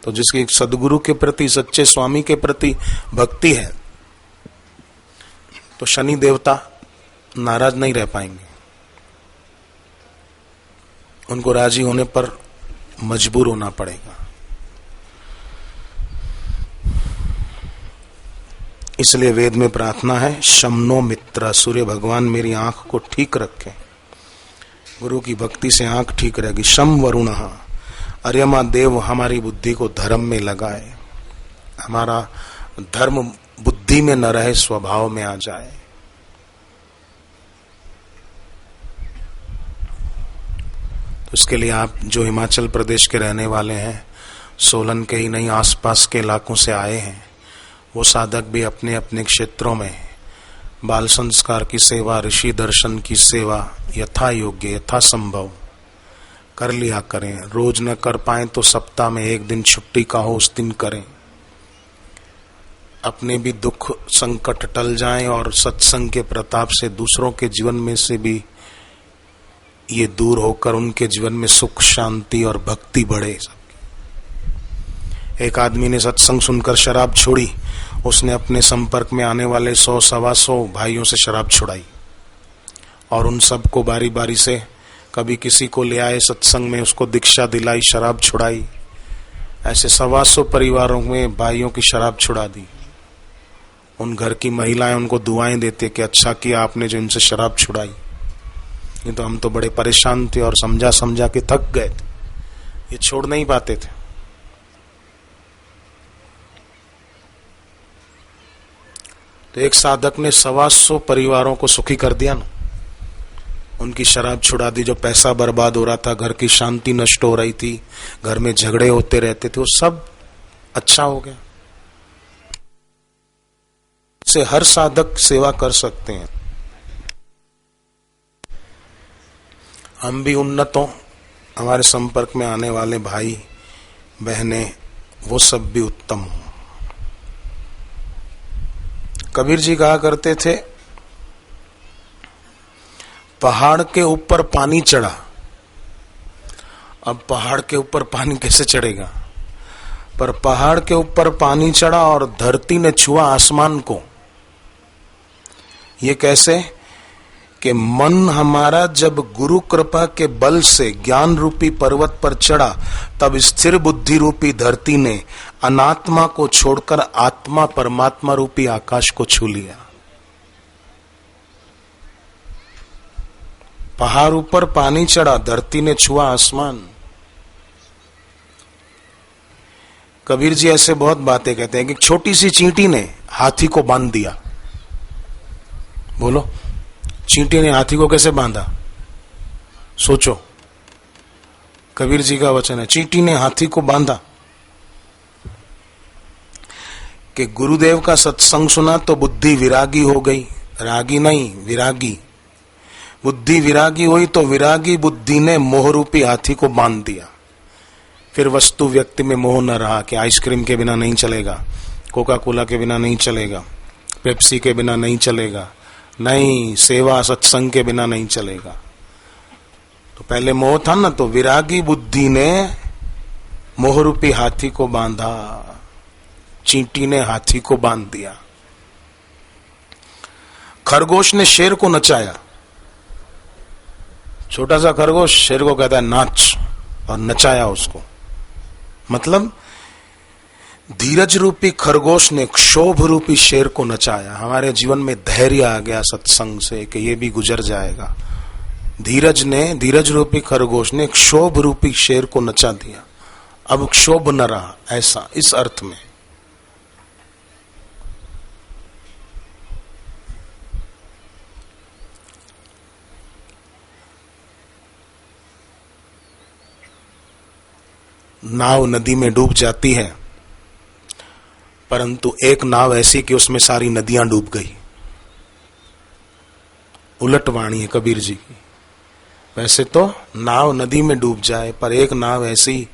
तो जिसकी सदगुरु के प्रति, सच्चे स्वामी के प्रति भक्ति है, तो शनि देवता नाराज नहीं रह पाएंगे, उनको राजी होने पर मजबूर होना पड़ेगा। इसलिए वेद में प्रार्थना है, शमनो मित्र, सूर्य भगवान मेरी आंख को ठीक रखे। गुरु की भक्ति से आंख ठीक रहेगी। शम वरुण, अर्यमा देव हमारी बुद्धि को धर्म में लगाए, हमारा धर्म बुद्धि में न रहे, स्वभाव में आ जाए। तो इसके लिए आप जो हिमाचल प्रदेश के रहने वाले हैं, सोलन के ही नहीं आसपास के इलाकों से आए हैं, वो साधक भी अपने अपने क्षेत्रों में बाल संस्कार की सेवा, ऋषि दर्शन की सेवा यथा योग्य, यथा संभव कर लिया करें। रोज न कर पाए तो सप्ताह में एक दिन छुट्टी का हो, उस दिन करें। अपने भी दुख संकट टल जाएं और सत्संग के प्रताप से दूसरों के जीवन में से भी ये दूर होकर उनके जीवन में सुख, शांति और भक्ति बढ़े। एक आदमी ने सत्संग सुनकर शराब छोड़ी, उसने अपने संपर्क में आने वाले 100-125 भाइयों से शराब छुड़ाई, और उन सबको बारी बारी से कभी किसी को ले आए सत्संग में, उसको दीक्षा दिलाई, शराब छुड़ाई। ऐसे 125 परिवारों में भाइयों की शराब छुड़ा दी। उन घर की महिलाएं उनको दुआएं देते कि अच्छा किया आपने जो इनसे शराब छुड़ाई, नहीं तो हम तो बड़े परेशान थे और समझा समझा के थक गए थे, ये छोड़ नहीं पाते थे। तो एक साधक ने 125 परिवारों को सुखी कर दिया ना, उनकी शराब छुड़ा दी। जो पैसा बर्बाद हो रहा था, घर की शांति नष्ट हो रही थी, घर में झगड़े होते रहते थे, वो सब अच्छा हो गया। से हर साधक सेवा कर सकते हैं। हम भी उन्नत हों, हमारे संपर्क में आने वाले भाई बहनें वो सब भी उत्तम हो। कबीर जी कहा करते थे, पहाड़ के ऊपर पानी चढ़ा। अब पहाड़ के ऊपर पानी कैसे चढ़ेगा? पर पहाड़ के ऊपर पानी चढ़ा और धरती ने छुआ आसमान को। ये कैसे? कि मन हमारा जब गुरु कृपा के बल से ज्ञान रूपी पर्वत पर चढ़ा, तब स्थिर बुद्धि रूपी धरती ने अनात्मा को छोड़कर आत्मा परमात्मा रूपी आकाश को छू लिया। पहाड़ ऊपर पानी चढ़ा, धरती ने छुआ आसमान। कबीर जी ऐसे बहुत बातें कहते हैं कि छोटी सी चींटी ने हाथी को बांध दिया। बोलो, चींटी ने हाथी को कैसे बांधा? सोचो, कबीर जी का वचन है, चींटी ने हाथी को बांधा। कि गुरुदेव का सत्संग सुना तो बुद्धि विरागी हो गई, रागी नहीं विरागी। बुद्धि विरागी हुई तो विरागी बुद्धि ने मोह रूपी हाथी को बांध दिया। फिर वस्तु व्यक्ति में मोह न रहा कि आइसक्रीम के बिना नहीं चलेगा, कोका कोला के बिना नहीं चलेगा, पेप्सी के बिना नहीं चलेगा, नहीं सेवा सत्संग के बिना नहीं चलेगा। तो पहले मोह था ना, तो विरागी बुद्धि ने मोह रूपी हाथी को बांधा, चींटी ने हाथी को बांध दिया। खरगोश ने शेर को नचाया। छोटा सा खरगोश शेर को कहता है नाच, और नचाया उसको। मतलब धीरज रूपी खरगोश ने क्षोभ रूपी शेर को नचाया। हमारे जीवन में धैर्य आ गया सत्संग से कि ये भी गुजर जाएगा। धीरज रूपी खरगोश ने क्षोभ रूपी शेर को नचा दिया। अब क्षोभ न रहा, ऐसा इस अर्थ में। नाव नदी में डूब जाती है, परंतु एक नाव ऐसी कि उसमें सारी नदियां डूब गई। उलट वाणी है कबीर जी की। वैसे तो नाव नदी में डूब जाए, पर एक नाव ऐसी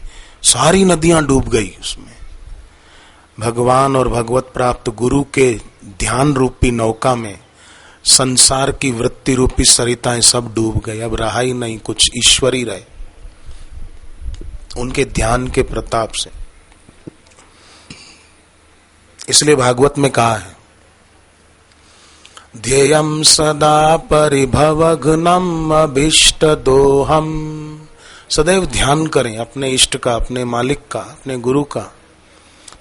सारी नदियां डूब गई उसमें। भगवान और भगवत प्राप्त गुरु के ध्यान रूपी नौका में संसार की वृत्ति रूपी सरिताएं सब डूब गई। अब रहा ही नहीं कुछ, ईश्वर ही रहे उनके ध्यान के प्रताप से। इसलिए भागवत में कहा है, ध्येयम सदा परिभवघ्नम अभीष्ट दोहम। सदैव ध्यान करें अपने इष्ट का, अपने मालिक का, अपने गुरु का,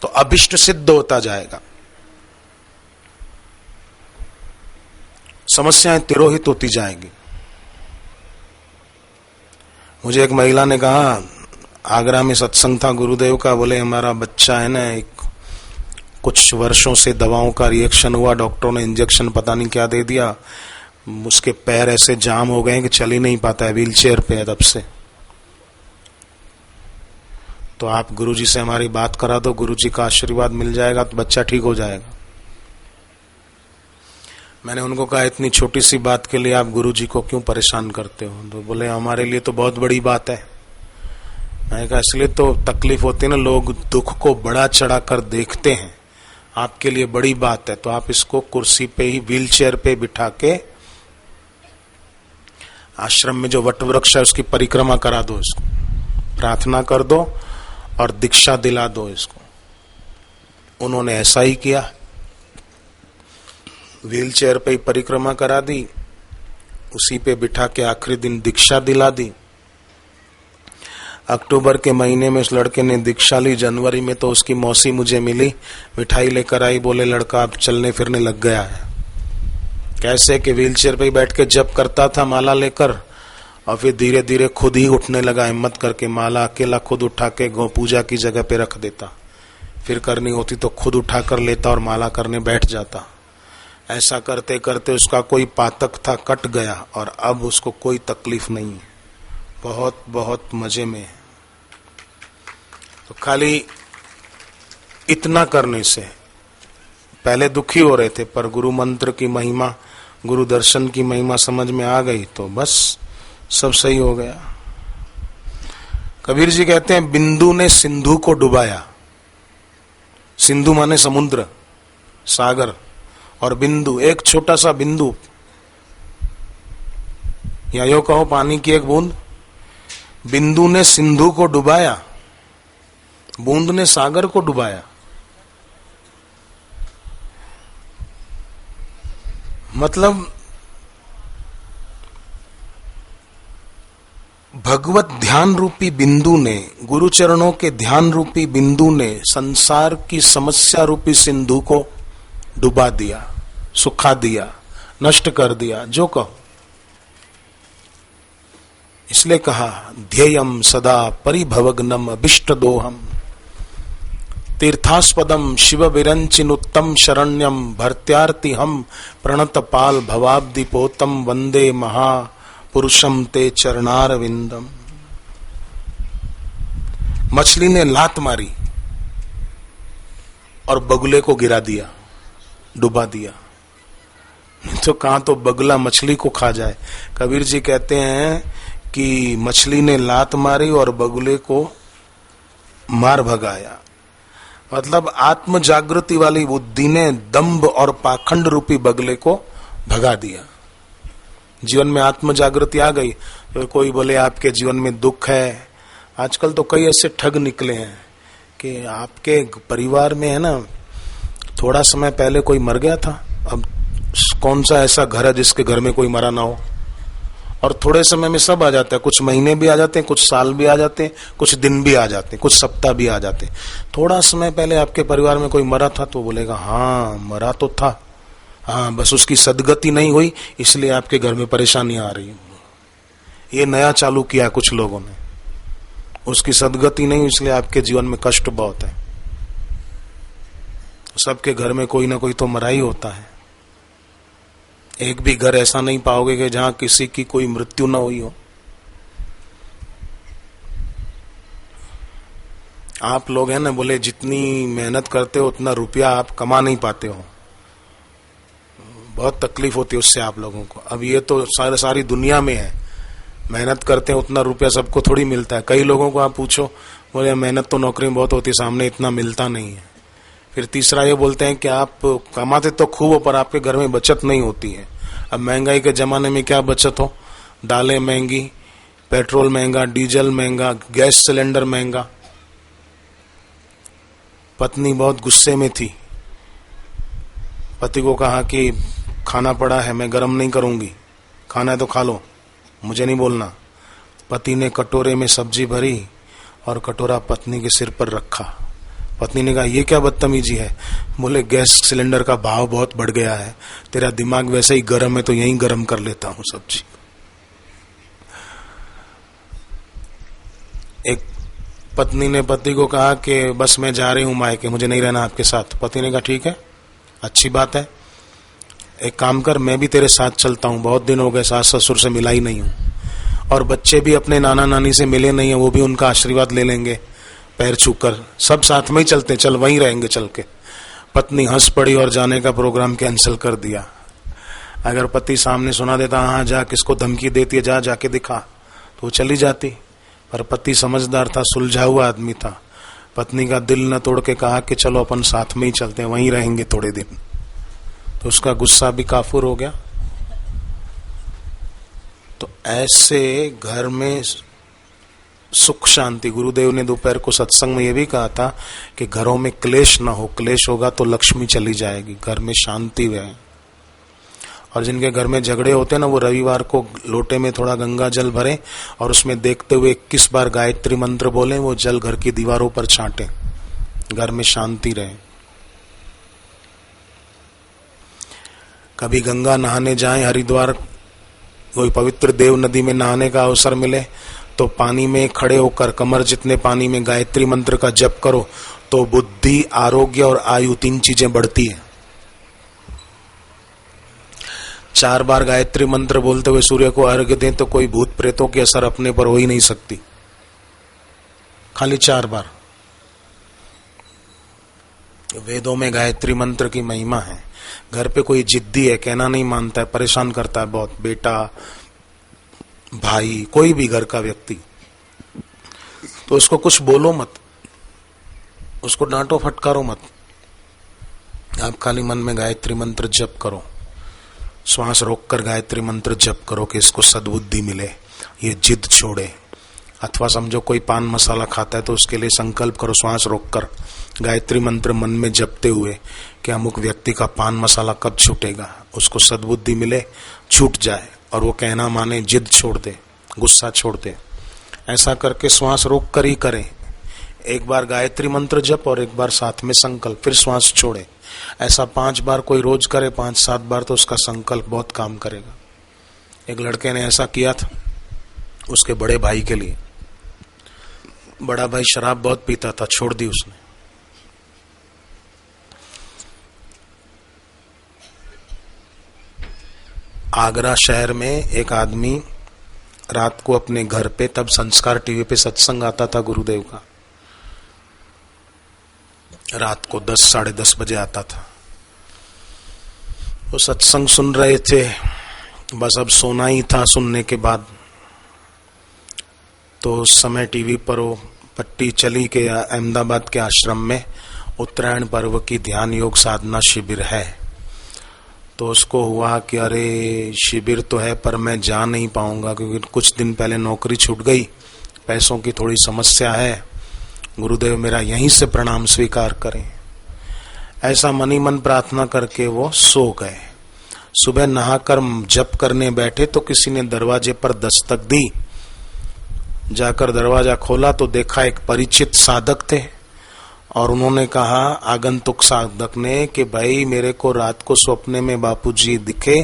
तो अभिष्ट सिद्ध होता जाएगा। समस्याएं तिरोहित होती जाएंगी। मुझे एक महिला ने कहा, आगरा में सत्संग था गुरुदेव का, बोले हमारा बच्चा है ना, एक कुछ वर्षों से दवाओं का रिएक्शन हुआ, डॉक्टरों ने इंजेक्शन पता नहीं क्या दे दिया, उसके पैर ऐसे जाम हो गए कि चल ही नहीं पाता है, व्हील चेयर पे है तब से। तो आप गुरुजी से हमारी बात करा दो, गुरुजी का आशीर्वाद मिल जाएगा तो बच्चा ठीक हो जाएगा। मैंने उनको कहा, इतनी छोटी सी बात के लिए आप गुरुजी को क्यों परेशान करते हो? तो बोले हमारे लिए तो बहुत बड़ी बात है। मैंने कहा इसलिए तो तकलीफ होती है ना, लोग दुख को बड़ा चढ़ा कर देखते हैं, आपके लिए बड़ी बात है तो आप इसको कुर्सी पे ही व्हील चेयर पे बिठा के आश्रम में जो वट वृक्ष है उसकी परिक्रमा करा दो, इसको प्रार्थना कर दो और दीक्षा दिला दो इसको। उन्होंने ऐसा ही किया, व्हील चेयर पे ही परिक्रमा करा दी, उसी पे बिठा के आखिरी दिन दीक्षा दिला दी। अक्टूबर के महीने में उस लड़के ने दीक्षा ली, जनवरी में तो उसकी मौसी मुझे मिली, मिठाई लेकर आई, बोले लड़का अब चलने फिरने लग गया है। कैसे कि व्हीलचेयर पे बैठ के जप करता था माला लेकर, और फिर धीरे धीरे खुद ही उठने लगा, हिम्मत करके माला अकेला खुद उठा के गौ पूजा की जगह पे रख देता, फिर करनी होती तो खुद उठा कर लेता और माला करने बैठ जाता। ऐसा करते करते उसका कोई पातक था कट गया और अब उसको कोई तकलीफ नहीं है, बहुत बहुत मजे में है। तो खाली इतना करने से पहले दुखी हो रहे थे, पर गुरु मंत्र की महिमा, गुरु दर्शन की महिमा समझ में आ गई तो बस सब सही हो गया। कबीर जी कहते हैं, बिंदु ने सिंधु को डुबाया। सिंधु माने समुद्र, सागर, और बिंदु एक छोटा सा बिंदु, या यो कहो पानी की एक बूंद। बिंदु ने सिंधु को डुबाया, बूंद ने सागर को डुबाया। मतलब भगवत ध्यान रूपी बिंदु ने, गुरु चरणों के ध्यान रूपी बिंदु ने संसार की समस्या रूपी सिंधु को डुबा दिया, सुखा दिया, नष्ट कर दिया, जो कहो। इसलिए कहा, ध्येयम सदा परिभवग्नम अभिष्ट दोहम। तीर्थास्पदम शिव विरंचिनुत्तम शरण्यम भर्त्यार्ति हम प्रणत पाल भवाब्दिपोतम वंदे महापुरुषम ते चरणारविंदम। मछली ने लात मारी और बगुले को गिरा दिया, डुबा दिया। तो कहां तो बगुला मछली को खा जाए। कबीर जी कहते हैं कि मछली ने लात मारी और बगुले को मार भगाया। मतलब आत्म जागृति वाली बुद्धि ने दंभ और पाखंड रूपी बगले को भगा दिया। जीवन में आत्म जागृति आ गई। तो कोई बोले आपके जीवन में दुख है। आजकल तो कई ऐसे ठग निकले हैं कि आपके परिवार में है ना, थोड़ा समय पहले कोई मर गया था, अब कौन सा ऐसा घर है जिसके घर में कोई मरा ना हो, और थोड़े समय में सब आ जाता है। कुछ महीने भी आ जाते हैं, कुछ साल भी आ जाते हैं, कुछ दिन भी आ जाते हैं, कुछ सप्ताह भी आ जाते हैं। थोड़ा समय पहले आपके परिवार में कोई मरा था तो बोलेगा हाँ मरा तो था, हाँ बस उसकी सदगति नहीं हुई इसलिए आपके घर में परेशानी आ रही है। ये नया चालू किया कुछ लोगों ने, उसकी सदगति नहीं हुई इसलिए आपके जीवन में कष्ट बहुत है। सबके घर में कोई ना कोई तो मरा ही होता है। एक भी घर ऐसा नहीं पाओगे कि जहां किसी की कोई मृत्यु ना हुई हो। आप लोग हैं ना, बोले जितनी मेहनत करते हो उतना रुपया आप कमा नहीं पाते हो, बहुत तकलीफ होती है उससे आप लोगों को। अब ये तो सारी दुनिया में है, मेहनत करते हैं उतना रुपया सबको थोड़ी मिलता है। कई लोगों को आप पूछो, बोले मेहनत तो नौकरी में बहुत होती है, सामने इतना मिलता नहीं है। फिर तीसरा ये बोलते हैं कि आप कमाते तो खूब हो पर आपके घर में बचत नहीं होती है। अब महंगाई के जमाने में क्या बचत हो, दालें महंगी, पेट्रोल महंगा, डीजल महंगा, गैस सिलेंडर महंगा। पत्नी बहुत गुस्से में थी, पति को कहा कि खाना पड़ा है मैं गर्म नहीं करूंगी, खाना है तो खा लो, मुझे नहीं बोलना। पति ने कटोरे में सब्जी भरी और कटोरा पत्नी के सिर पर रखा। पत्नी ने कहा ये क्या बदतमीजी है। बोले गैस सिलेंडर का भाव बहुत बढ़ गया है, तेरा दिमाग वैसे ही गर्म है तो यहीं गर्म कर लेता हूं सब्जी। एक पत्नी ने पति को कहा कि बस मैं जा रही हूं मायके, मुझे नहीं रहना आपके साथ। पति ने कहा ठीक है, अच्छी बात है, एक काम कर मैं भी तेरे साथ चलता हूं, बहुत दिन हो गए सास ससुर से मिला ही नहीं हूं, और बच्चे भी अपने नाना नानी से मिले नहीं है, वो भी उनका आशीर्वाद ले लेंगे पैर छूकर, सब साथ में ही चलते, चल वहीं रहेंगे चल के। पत्नी हंस पड़ी और जाने का प्रोग्राम कैंसिल कर दिया। अगर पति सामने सुना देता हाँ जा किसको धमकी देती है, जा जाके दिखा, तो वो चली जाती। पर पति समझदार था, सुलझा हुआ आदमी था, पत्नी का दिल न तोड़ के कहा कि चलो अपन साथ में ही चलते हैं, वहीं रहेंगे थोड़े दिन। तो उसका गुस्सा भी काफूर हो गया। तो ऐसे घर में सुख शांति। गुरुदेव ने दोपहर को सत्संग में यह भी कहा था कि घरों में क्लेश ना हो, क्लेश होगा तो लक्ष्मी चली जाएगी, घर में शांति रहे। और जिनके घर में झगड़े होते हैं ना, वो रविवार को लोटे में थोड़ा गंगा जल भरें और उसमें देखते हुए 21 बार गायत्री मंत्र बोलें, वो जल घर की दीवारों पर छांटें, घर में शांति रहे। कभी गंगा नहाने जाएं, हरिद्वार कोई पवित्र देव नदी में नहाने का अवसर मिले तो पानी में खड़े होकर कमर जितने पानी में गायत्री मंत्र का जप करो तो बुद्धि, आरोग्य और आयु 3 चीजें बढ़ती है। 4 बार गायत्री मंत्र बोलते हुए सूर्य को अर्घ्य दें तो कोई भूत प्रेतों की असर अपने पर हो ही नहीं सकती, खाली 4 बार। वेदों में गायत्री मंत्र की महिमा है। घर पे कोई जिद्दी है, कहना नहीं मानता है, परेशान करता है बहुत, बेटा भाई कोई भी घर का व्यक्ति, तो उसको कुछ बोलो मत, उसको डांटो फटकारो मत। आप खाली मन में गायत्री मंत्र जप करो, श्वास रोककर गायत्री मंत्र जप करो कि इसको सद्बुद्धि मिले, ये जिद छोड़े। अथवा समझो कोई पान मसाला खाता है तो उसके लिए संकल्प करो श्वास रोककर गायत्री मंत्र मन में जपते हुए कि अमुक व्यक्ति का पान मसाला कब छूटेगा, उसको सद्बुद्धि मिले, छूट जाए और वो कहना माने, जिद छोड़ दे, गुस्सा छोड़ दे। ऐसा करके श्वास रोक कर ही करें। एक बार गायत्री मंत्र जप और एक बार साथ में संकल्प, फिर श्वास छोड़े। ऐसा 5 बार कोई रोज करे, 5-7 बार, तो उसका संकल्प बहुत काम करेगा। एक लड़के ने ऐसा किया था उसके बड़े भाई के लिए। बड़ा भाई शराब बहुत पीता था, छोड़ दी उसने। आगरा शहर में एक आदमी रात को अपने घर पे, तब संस्कार टीवी पे सत्संग आता था गुरुदेव का, रात को 10 साढ़े 10 बजे आता था। वो सत्संग सुन रहे थे, बस अब सोना ही था सुनने के बाद। तो उस समय टीवी पर वो पट्टी चली कि अहमदाबाद के आश्रम में उत्तरायण पर्व की ध्यान योग साधना शिविर है। तो उसको हुआ कि अरे शिविर तो है पर मैं जा नहीं पाऊंगा, क्योंकि कुछ दिन पहले नौकरी छूट गई, पैसों की थोड़ी समस्या है, गुरुदेव मेरा यहीं से प्रणाम स्वीकार करें। ऐसा मनी मन प्रार्थना करके वो सो गए। सुबह नहाकर जप करने बैठे तो किसी ने दरवाजे पर दस्तक दी। जाकर दरवाजा खोला तो देखा एक परिचित साधक थे और उन्होंने कहा, आगंतुक साधक ने, कि भाई मेरे को रात को स्वप्ने में बापूजी दिखे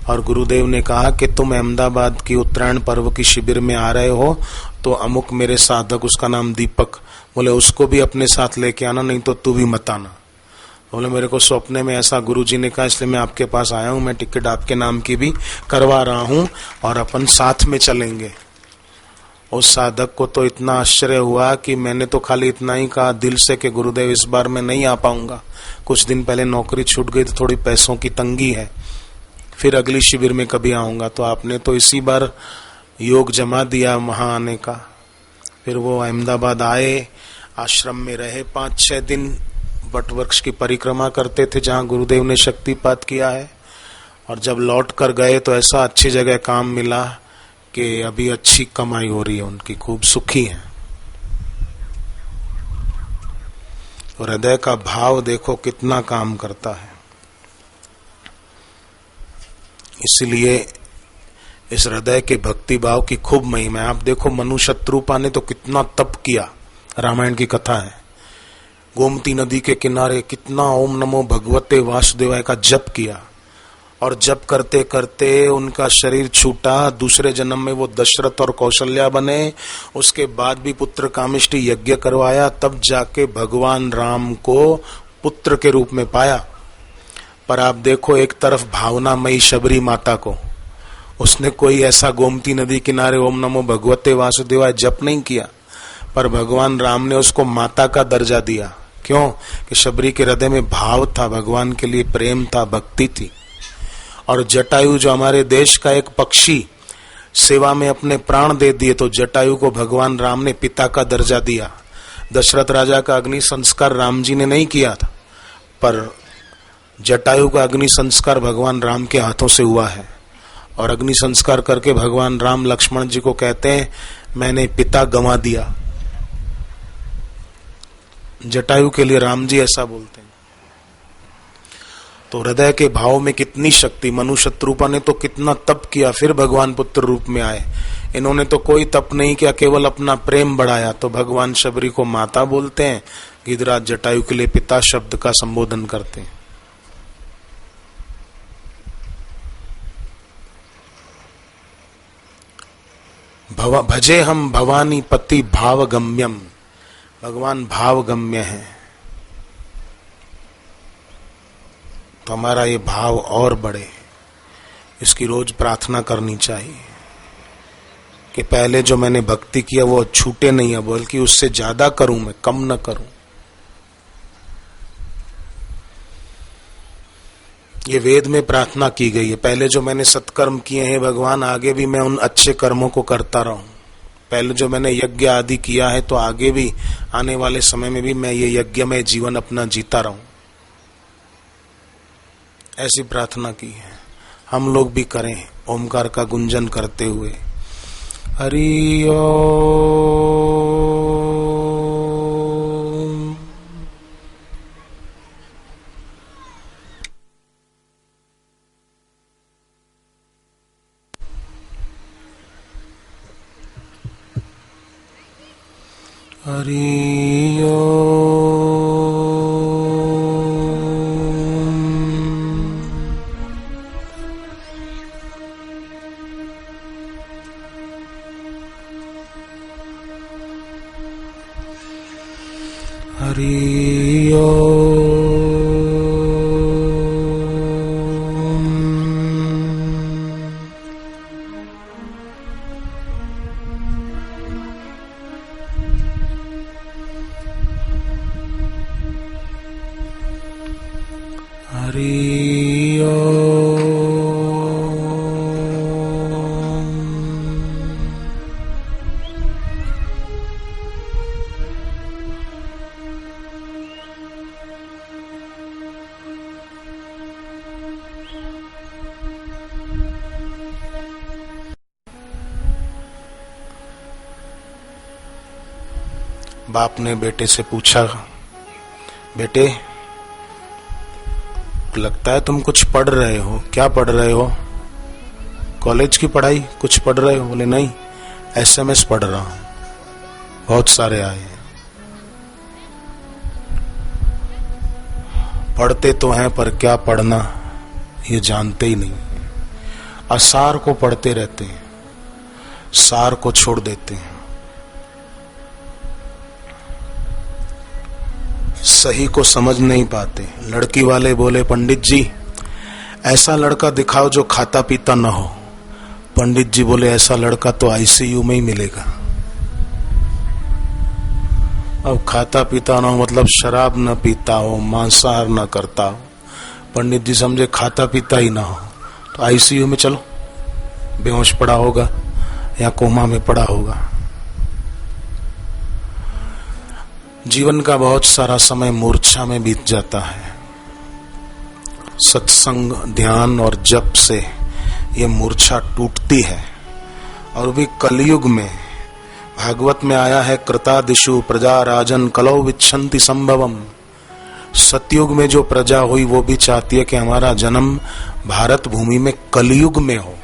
और गुरुदेव ने कहा कि तुम अहमदाबाद की उत्तरायण पर्व की शिविर में आ रहे हो, तो अमुक मेरे साधक, उसका नाम दीपक, बोले उसको भी अपने साथ लेके आना, नहीं तो तू भी मत आना। बोले मेरे को स्वप्ने में ऐसा गुरुजी ने कहा, इसलिए मैं आपके पास आया हूं, मैं टिकट आपके नाम की भी करवा रहा हूं और अपन साथ में चलेंगे। उस साधक को तो इतना आश्चर्य हुआ कि मैंने तो खाली इतना ही कहा दिल से कि गुरुदेव इस बार मैं नहीं आ पाऊंगा, कुछ दिन पहले नौकरी छूट गई तो थोड़ी पैसों की तंगी है, फिर अगली शिविर में कभी आऊंगा। तो आपने तो इसी बार योग जमा दिया वहां आने का। फिर वो अहमदाबाद आए, आश्रम में रहे 5-6 दिन, वट वृक्ष की परिक्रमा करते थे जहां गुरुदेव ने शक्तिपात किया है। और जब लौट कर गए तो ऐसा अच्छी जगह काम मिला कि अभी अच्छी कमाई हो रही है उनकी, खूब सुखी है। और हृदय का भाव देखो कितना काम करता है। इसलिए इस हृदय के भक्ति भाव की खूब महिमा है। आप देखो मनु शत्रुपा ने तो कितना तप किया, रामायण की कथा है। गोमती नदी के किनारे कितना ओम नमो भगवते वासुदेवाय का जप किया, और जप करते करते उनका शरीर छूटा। दूसरे जन्म में वो दशरथ और कौशल्या बने, उसके बाद भी पुत्र कामिष्टि यज्ञ करवाया, तब जाके भगवान राम को पुत्र के रूप में पाया। पर आप देखो एक तरफ भावनामयी शबरी माता को, उसने कोई ऐसा गोमती नदी किनारे ओम नमो भगवते वासुदेवाय जप नहीं किया, पर भगवान राम ने उसको माता का दर्जा दिया। क्यों? कि शबरी के हृदय में भाव था, भगवान के लिए प्रेम था, भक्ति थी। और जटायु जो हमारे देश का एक पक्षी, सेवा में अपने प्राण दे दिए, तो जटायु को भगवान राम ने पिता का दर्जा दिया। दशरथ राजा का अग्नि संस्कार राम जी ने नहीं किया था, पर जटायु का अग्नि संस्कार भगवान राम के हाथों से हुआ है। और अग्नि संस्कार करके भगवान राम लक्ष्मण जी को कहते हैं, मैंने पिता गंवा दिया। जटायु के लिए राम जी ऐसा बोलते हैं। तो हृदय के भाव में कितनी शक्ति। मनु शत्रुपा ने तो कितना तप किया, फिर भगवान पुत्र रूप में आए। इन्होंने तो कोई तप नहीं किया, केवल अपना प्रेम बढ़ाया। तो भगवान शबरी को माता बोलते हैं, गिरिराज जटायु के लिए पिता शब्द का संबोधन करते हैं। भजे हम भवानी पति भावगम्यम, भगवान भावगम्य है। तो हमारा ये भाव और बढ़े, इसकी रोज प्रार्थना करनी चाहिए कि पहले जो मैंने भक्ति किया वो छूटे नहीं है, बल्कि उससे ज्यादा करूं, मैं कम न करूं। ये वेद में प्रार्थना की गई है, पहले जो मैंने सत्कर्म किए हैं भगवान, आगे भी मैं उन अच्छे कर्मों को करता रहूं। पहले जो मैंने यज्ञ आदि किया है, तो आगे भी आने वाले समय में भी मैं ये यज्ञमय जीवन अपना जीता रहूं, ऐसी प्रार्थना की है। हम लोग भी करें ओमकार का गुंजन करते हुए, हरि ओम। हरि ओम। हरि ओम। हरि ओम। बाप ने बेटे से पूछा, बेटे लगता है तुम कुछ पढ़ रहे हो, क्या पढ़ रहे हो? कॉलेज की पढ़ाई कुछ पढ़ रहे हो? बोले नहीं, एसएमएस पढ़ रहा हूं, बहुत सारे आए हैं। पढ़ते तो हैं पर क्या पढ़ना ये जानते ही नहीं, असार को पढ़ते रहते हैं, सार को छोड़ देते हैं। सही को समझ नहीं पाते। लड़की वाले बोले, पंडित जी ऐसा लड़का दिखाओ जो खाता पीता न हो। पंडित जी बोले, ऐसा लड़का तो आईसीयू में ही मिलेगा। अब खाता पीता न हो मतलब शराब न पीता हो, मांसाहार न करता हो। पंडित जी समझे खाता पीता ही ना हो तो आईसीयू में चलो, बेहोश पड़ा होगा या कोमा में पड़ा होगा। जीवन का बहुत सारा समय मूर्छा में बीत जाता है। सत्संग, ध्यान और जप से ये मूर्छा टूटती है। और भी कलयुग में भागवत में आया है, कृतादिषु प्रजा राजन कलौ विच्छन्ति संभवम। सतयुग में जो प्रजा हुई वो भी चाहती है कि हमारा जन्म भारत भूमि में कलयुग में हो,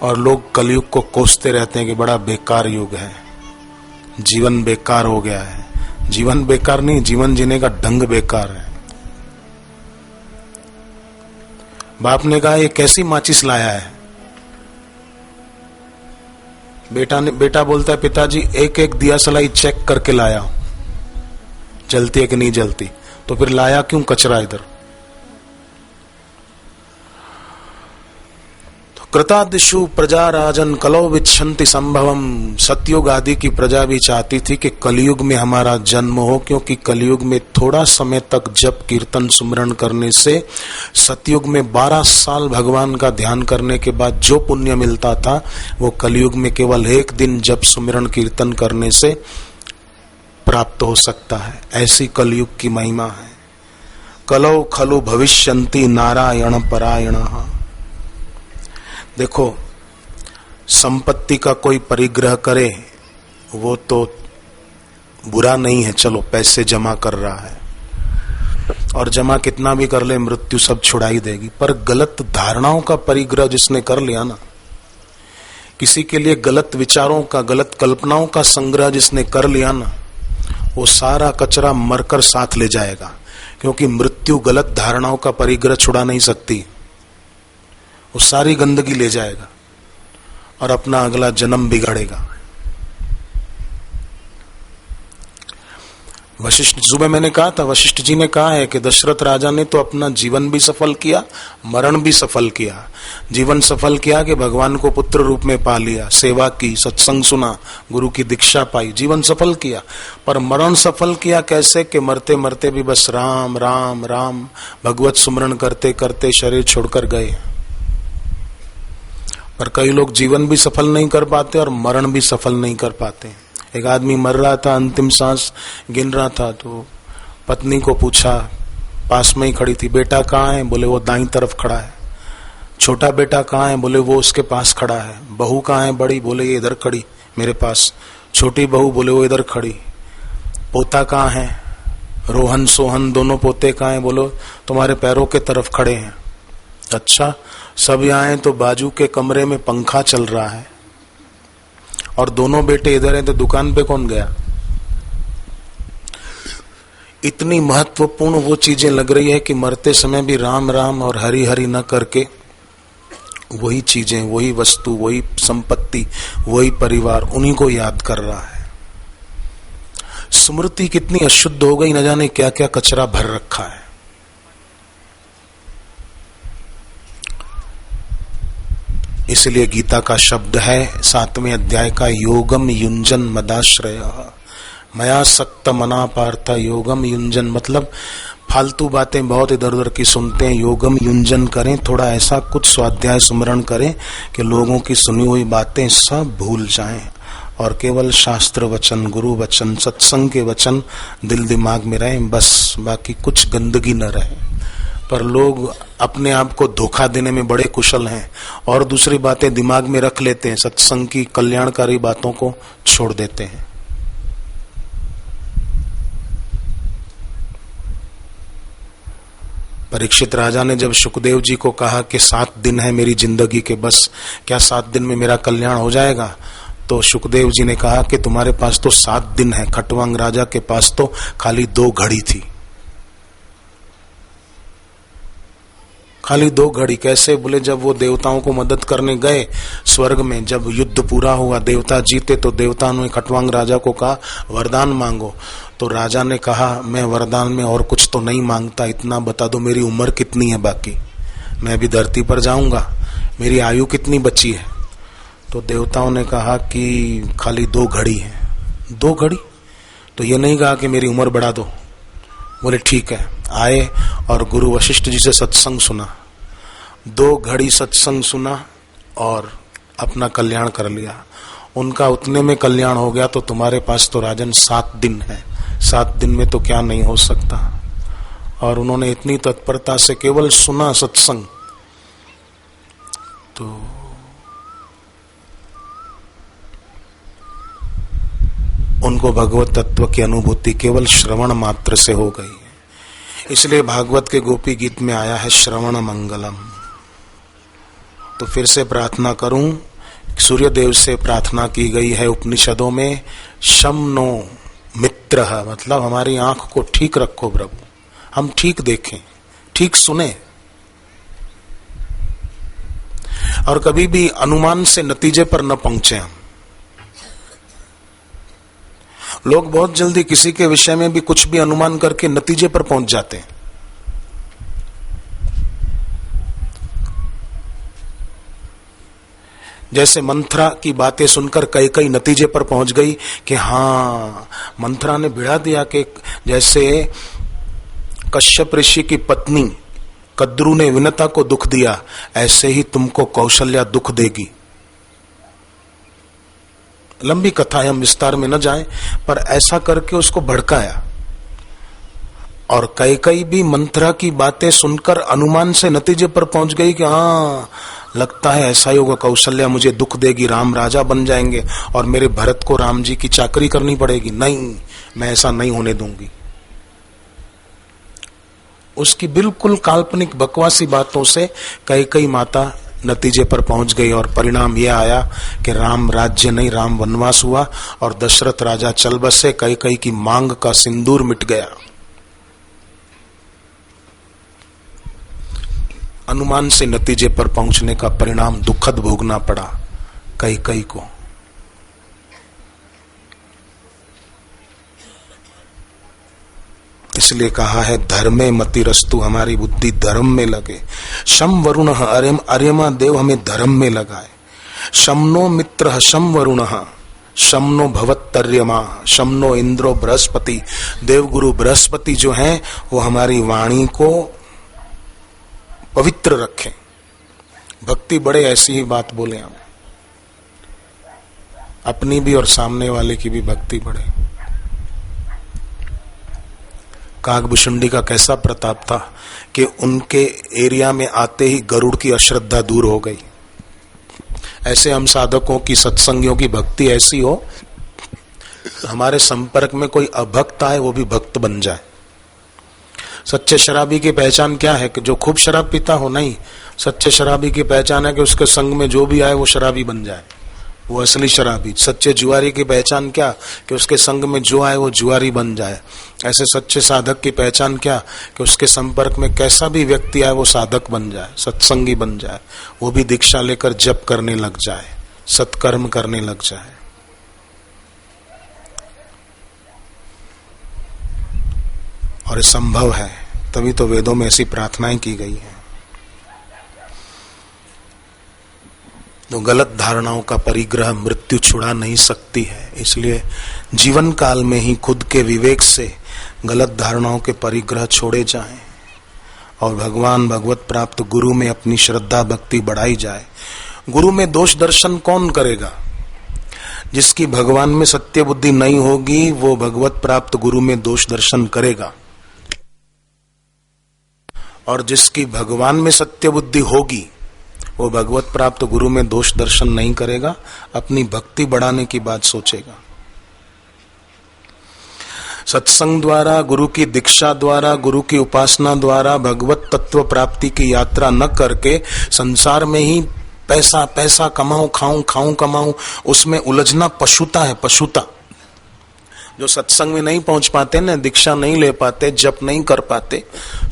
और लोग कलयुग को कोसते रहते हैं कि बड़ा बेकार युग है, जीवन बेकार हो गया है। जीवन बेकार नहीं, जीवन जीने का ढंग बेकार है। बाप ने कहा, ये कैसी माचिस लाया है? बेटा बोलता है, पिताजी एक एक दिया सलाई चेक करके लाया हूं, जलती है कि नहीं जलती। तो फिर लाया क्यों कचरा इधर? कृतादिषु प्रजा राजन कलौ विच्छन्ति संभवम। सतयुग आदि की प्रजा भी चाहती थी कि कलयुग में हमारा जन्म हो, क्योंकि कलयुग में थोड़ा समय तक जप कीर्तन सुमरण करने से सतयुग में 12 साल भगवान का ध्यान करने के बाद जो पुण्य मिलता था वो कलयुग में केवल एक दिन जप सुमरण कीर्तन करने से प्राप्त हो सकता है। ऐसी कलयुग की महिमा है। कलौ खलु भविष्यन्ति नारायण परायणः। देखो, संपत्ति का कोई परिग्रह करे वो तो बुरा नहीं है, चलो पैसे जमा कर रहा है और जमा कितना भी कर ले मृत्यु सब छुड़ाई देगी। पर गलत धारणाओं का परिग्रह जिसने कर लिया ना, किसी के लिए गलत विचारों का, गलत कल्पनाओं का संग्रह जिसने कर लिया ना, वो सारा कचरा मरकर साथ ले जाएगा। क्योंकि मृत्यु गलत धारणाओं का परिग्रह छुड़ा नहीं सकती, वो सारी गंदगी ले जाएगा और अपना अगला जन्म बिगाड़ेगा। वशिष्ठ, सुबह मैंने कहा था, वशिष्ठ जी ने कहा है कि दशरथ राजा ने तो अपना जीवन भी सफल किया, मरण भी सफल किया। जीवन सफल किया कि भगवान को पुत्र रूप में पा लिया, सेवा की, सत्संग सुना, गुरु की दीक्षा पाई, जीवन सफल किया। पर मरण सफल किया कैसे? कि मरते मरते भी बस राम राम राम भगवत सुमरण करते करते शरीर छोड़कर गए। पर कई लोग जीवन भी सफल नहीं कर पाते और मरण भी सफल नहीं कर पाते। एक आदमी मर रहा था, अंतिम सांस गिन रहा था, तो पत्नी को पूछा, पास में ही खड़ी थी, बेटा कहाँ है? बोले वो दाईं तरफ खड़ा है। छोटा बेटा कहाँ है? बोले वो उसके पास खड़ा है। बहू कहाँ है बड़ी? बोले ये इधर खड़ी मेरे पास। छोटी बहू? बोले वो इधर खड़ी। पोता कहाँ है? रोहन सोहन दोनों पोते कहाँ है? बोलो तुम्हारे पैरों के तरफ खड़े हैं। अच्छा, सब यहाँ हैं तो बाजू के कमरे में पंखा चल रहा है और दोनों बेटे इधर हैं तो दुकान पे कौन गया? इतनी महत्वपूर्ण वो चीजें लग रही है कि मरते समय भी राम राम और हरि हरि न करके वही चीजें, वही वस्तु, वही संपत्ति, वही परिवार, उन्हीं को याद कर रहा है। स्मृति कितनी अशुद्ध हो गई, न जाने क्या क्या कचरा भर रखा है। इसलिए गीता का शब्द है 7वें अध्याय का, योगम युंजन मदाश्रय मया सक्त मना पार्थ। योगम युंजन मतलब फालतू बातें बहुत इधर उधर की सुनते हैं। योगम युंजन करें, थोड़ा ऐसा कुछ स्वाध्याय सुमरण करें कि लोगों की सुनी हुई बातें सब भूल जाएं और केवल शास्त्र वचन, गुरु वचन, सत्संग के वचन दिल दिमाग में रहें, बस बाकी कुछ गंदगी न रहे। पर लोग अपने आप को धोखा देने में बड़े कुशल हैं और दूसरी बातें दिमाग में रख लेते हैं, सत्संग की कल्याणकारी बातों को छोड़ देते हैं। परीक्षित राजा ने जब सुखदेव जी को कहा कि 7 दिन है मेरी जिंदगी के, बस क्या 7 दिन में मेरा कल्याण हो जाएगा? तो सुखदेव जी ने कहा कि तुम्हारे पास तो 7 दिन है, खटवांग राजा के पास तो खाली 2 घड़ी थी। खाली 2 घड़ी कैसे? बोले जब वो देवताओं को मदद करने गए स्वर्ग में, जब युद्ध पूरा हुआ, देवता जीते, तो देवता ने खटवांग राजा को कहा वरदान मांगो। तो राजा ने कहा मैं वरदान में और कुछ तो नहीं मांगता, इतना बता दो मेरी उम्र कितनी है, बाकी मैं भी धरती पर जाऊंगा, मेरी आयु कितनी बची है? तो देवताओं ने कहा कि खाली 2 घड़ी है। 2 घड़ी? तो ये नहीं कहा कि मेरी उम्र बढ़ा दो। बोले ठीक है। आए और गुरु वशिष्ठ जी से सत्संग सुना, 2 घड़ी सत्संग सुना और अपना कल्याण कर लिया। उनका उतने में कल्याण हो गया, तो तुम्हारे पास तो राजन 7 दिन है, 7 दिन में तो क्या नहीं हो सकता। और उन्होंने इतनी तत्परता से केवल सुना सत्संग, तो उनको भगवत तत्व की अनुभूति केवल श्रवण मात्र से हो गई। इसलिए भागवत के गोपी गीत में आया है श्रवण मंगलम। तो फिर से प्रार्थना करूं, सूर्य देव से प्रार्थना की गई है उपनिषदों में, शमनो मित्र, मतलब हमारी आंख को ठीक रखो प्रभु, हम ठीक देखें, ठीक सुने, और कभी भी अनुमान से नतीजे पर न पहुंचे। हम लोग बहुत जल्दी किसी के विषय में भी कुछ भी अनुमान करके नतीजे पर पहुंच जाते हैं। जैसे मंथरा की बातें सुनकर कई नतीजे पर पहुंच गई कि हाँ, मंथरा ने भिड़ा दिया कि जैसे कश्यप ऋषि की पत्नी कद्रू ने विनता को दुख दिया, ऐसे ही तुमको कौशल्या दुख देगी। लंबी कथा है, हम विस्तार में न जाएं, पर ऐसा करके उसको भड़काया। और कई भी मंथरा की बातें सुनकर अनुमान से नतीजे पर पहुंच गई कि हाँ, लगता है ऐसा ही होगा, कौशल्या मुझे दुख देगी, राम राजा बन जाएंगे और मेरे भरत को राम जी की चाकरी करनी पड़ेगी। नहीं, मैं ऐसा नहीं होने दूंगी। उसकी बिल्कुल काल्पनिक बकवासी बातों से कई माता नतीजे पर पहुंच गई और परिणाम यह आया कि राम राज्य नहीं, राम वनवास हुआ और दशरथ राजा चल बसे। कई की मांग का सिंदूर मिट गया। अनुमान से नतीजे पर पहुंचने का परिणाम दुखद भोगना पड़ा कई को। इसलिए कहा है धर्मे मतिरस्तु, हमारी बुद्धि धर्म में लगे। शम वरुण अर्यमा देव हमें धर्म में लगाए। शमनो मित्र शम वरुण शमनो भवत्तर्यमा शमनो इंद्रो बृहस्पति। देवगुरु बृहस्पति जो हैं वो हमारी वाणी को पवित्र रखें। भक्ति बड़े ऐसी ही बात बोले हम, अपनी भी और सामने वाले की भी भक्ति बढ़े। काकभूषुंडी का कैसा प्रताप था कि उनके एरिया में आते ही गरुड़ की अश्रद्धा दूर हो गई। ऐसे हम साधकों की, सत्संगियों की भक्ति ऐसी हो, हमारे संपर्क में कोई अभक्त आए वो भी भक्त बन जाए। सच्चे शराबी की पहचान क्या है? कि जो खूब शराब पीता हो? नहीं, सच्चे शराबी की पहचान है कि उसके संग में जो भी आए वो शराबी बन जाए, वो असली शराबी। सच्चे जुआरी की पहचान क्या? कि उसके संग में जो आए वो जुआरी बन जाए। ऐसे सच्चे साधक की पहचान क्या? कि उसके संपर्क में कैसा भी व्यक्ति आए वो साधक बन जाए, सत्संगी बन जाए, वो भी दीक्षा लेकर जप करने लग जाए, सत्कर्म करने लग जाए। और संभव है, तभी तो वेदों में ऐसी प्रार्थनाएं की गई हैं। तो गलत धारणाओं का परिग्रह मृत्यु छुड़ा नहीं सकती है। इसलिए जीवन काल में ही खुद के विवेक से गलत धारणाओं के परिग्रह छोड़े जाएं और भगवान भगवत प्राप्त गुरु में अपनी श्रद्धा भक्ति बढ़ाई जाए। गुरु में दोष दर्शन कौन करेगा? जिसकी भगवान में सत्य बुद्धि नहीं होगी वो भगवत प्राप्त गुरु में दोष दर्शन करेगा, और जिसकी भगवान में सत्य बुद्धि होगी वो भगवत प्राप्त गुरु में दोष दर्शन नहीं करेगा, अपनी भक्ति बढ़ाने की बात सोचेगा। सत्संग द्वारा, गुरु की दीक्षा द्वारा, गुरु की उपासना द्वारा भगवत तत्व प्राप्ति की यात्रा न करके संसार में ही पैसा पैसा कमाऊं, खाऊं खाऊं कमाऊं, उसमें उलझना पशुता है, पशुता। जो सत्संग में नहीं पहुंच पाते ना, दीक्षा नहीं ले पाते, जप नहीं कर पाते,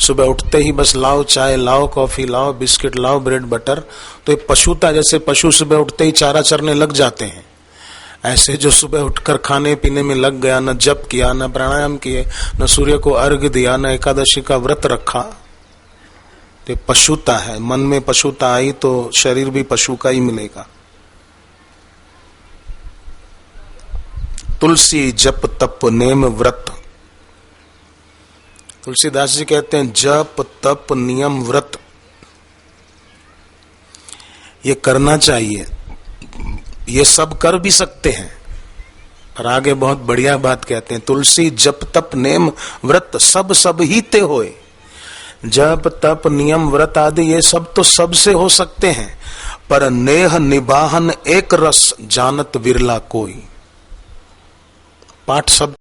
सुबह उठते ही बस लाओ चाय, लाओ कॉफी, लाओ बिस्किट, लाओ ब्रेड बटर, तो ये पशुता। जैसे पशु सुबह उठते ही चारा चरने लग जाते हैं, ऐसे जो सुबह उठकर खाने पीने में लग गया, न जप किया, न प्राणायाम किए, न सूर्य को अर्घ्य दिया, न एकादशी का व्रत रखा, तो पशुता है। मन में पशुता आई तो शरीर भी पशु का ही मिलेगा। तुलसी जप तप नेम व्रत, तुलसीदास जी कहते हैं जप तप नियम व्रत ये करना चाहिए। ये सब कर भी सकते हैं, पर आगे बहुत बढ़िया बात कहते हैं, तुलसी जप तप नेम व्रत सब सब ही ते होए। जप तप नियम व्रत आदि ये सब तो सबसे हो सकते हैं, पर नेह निबाहन एक रस जानत विरला कोई। पाठ शब्द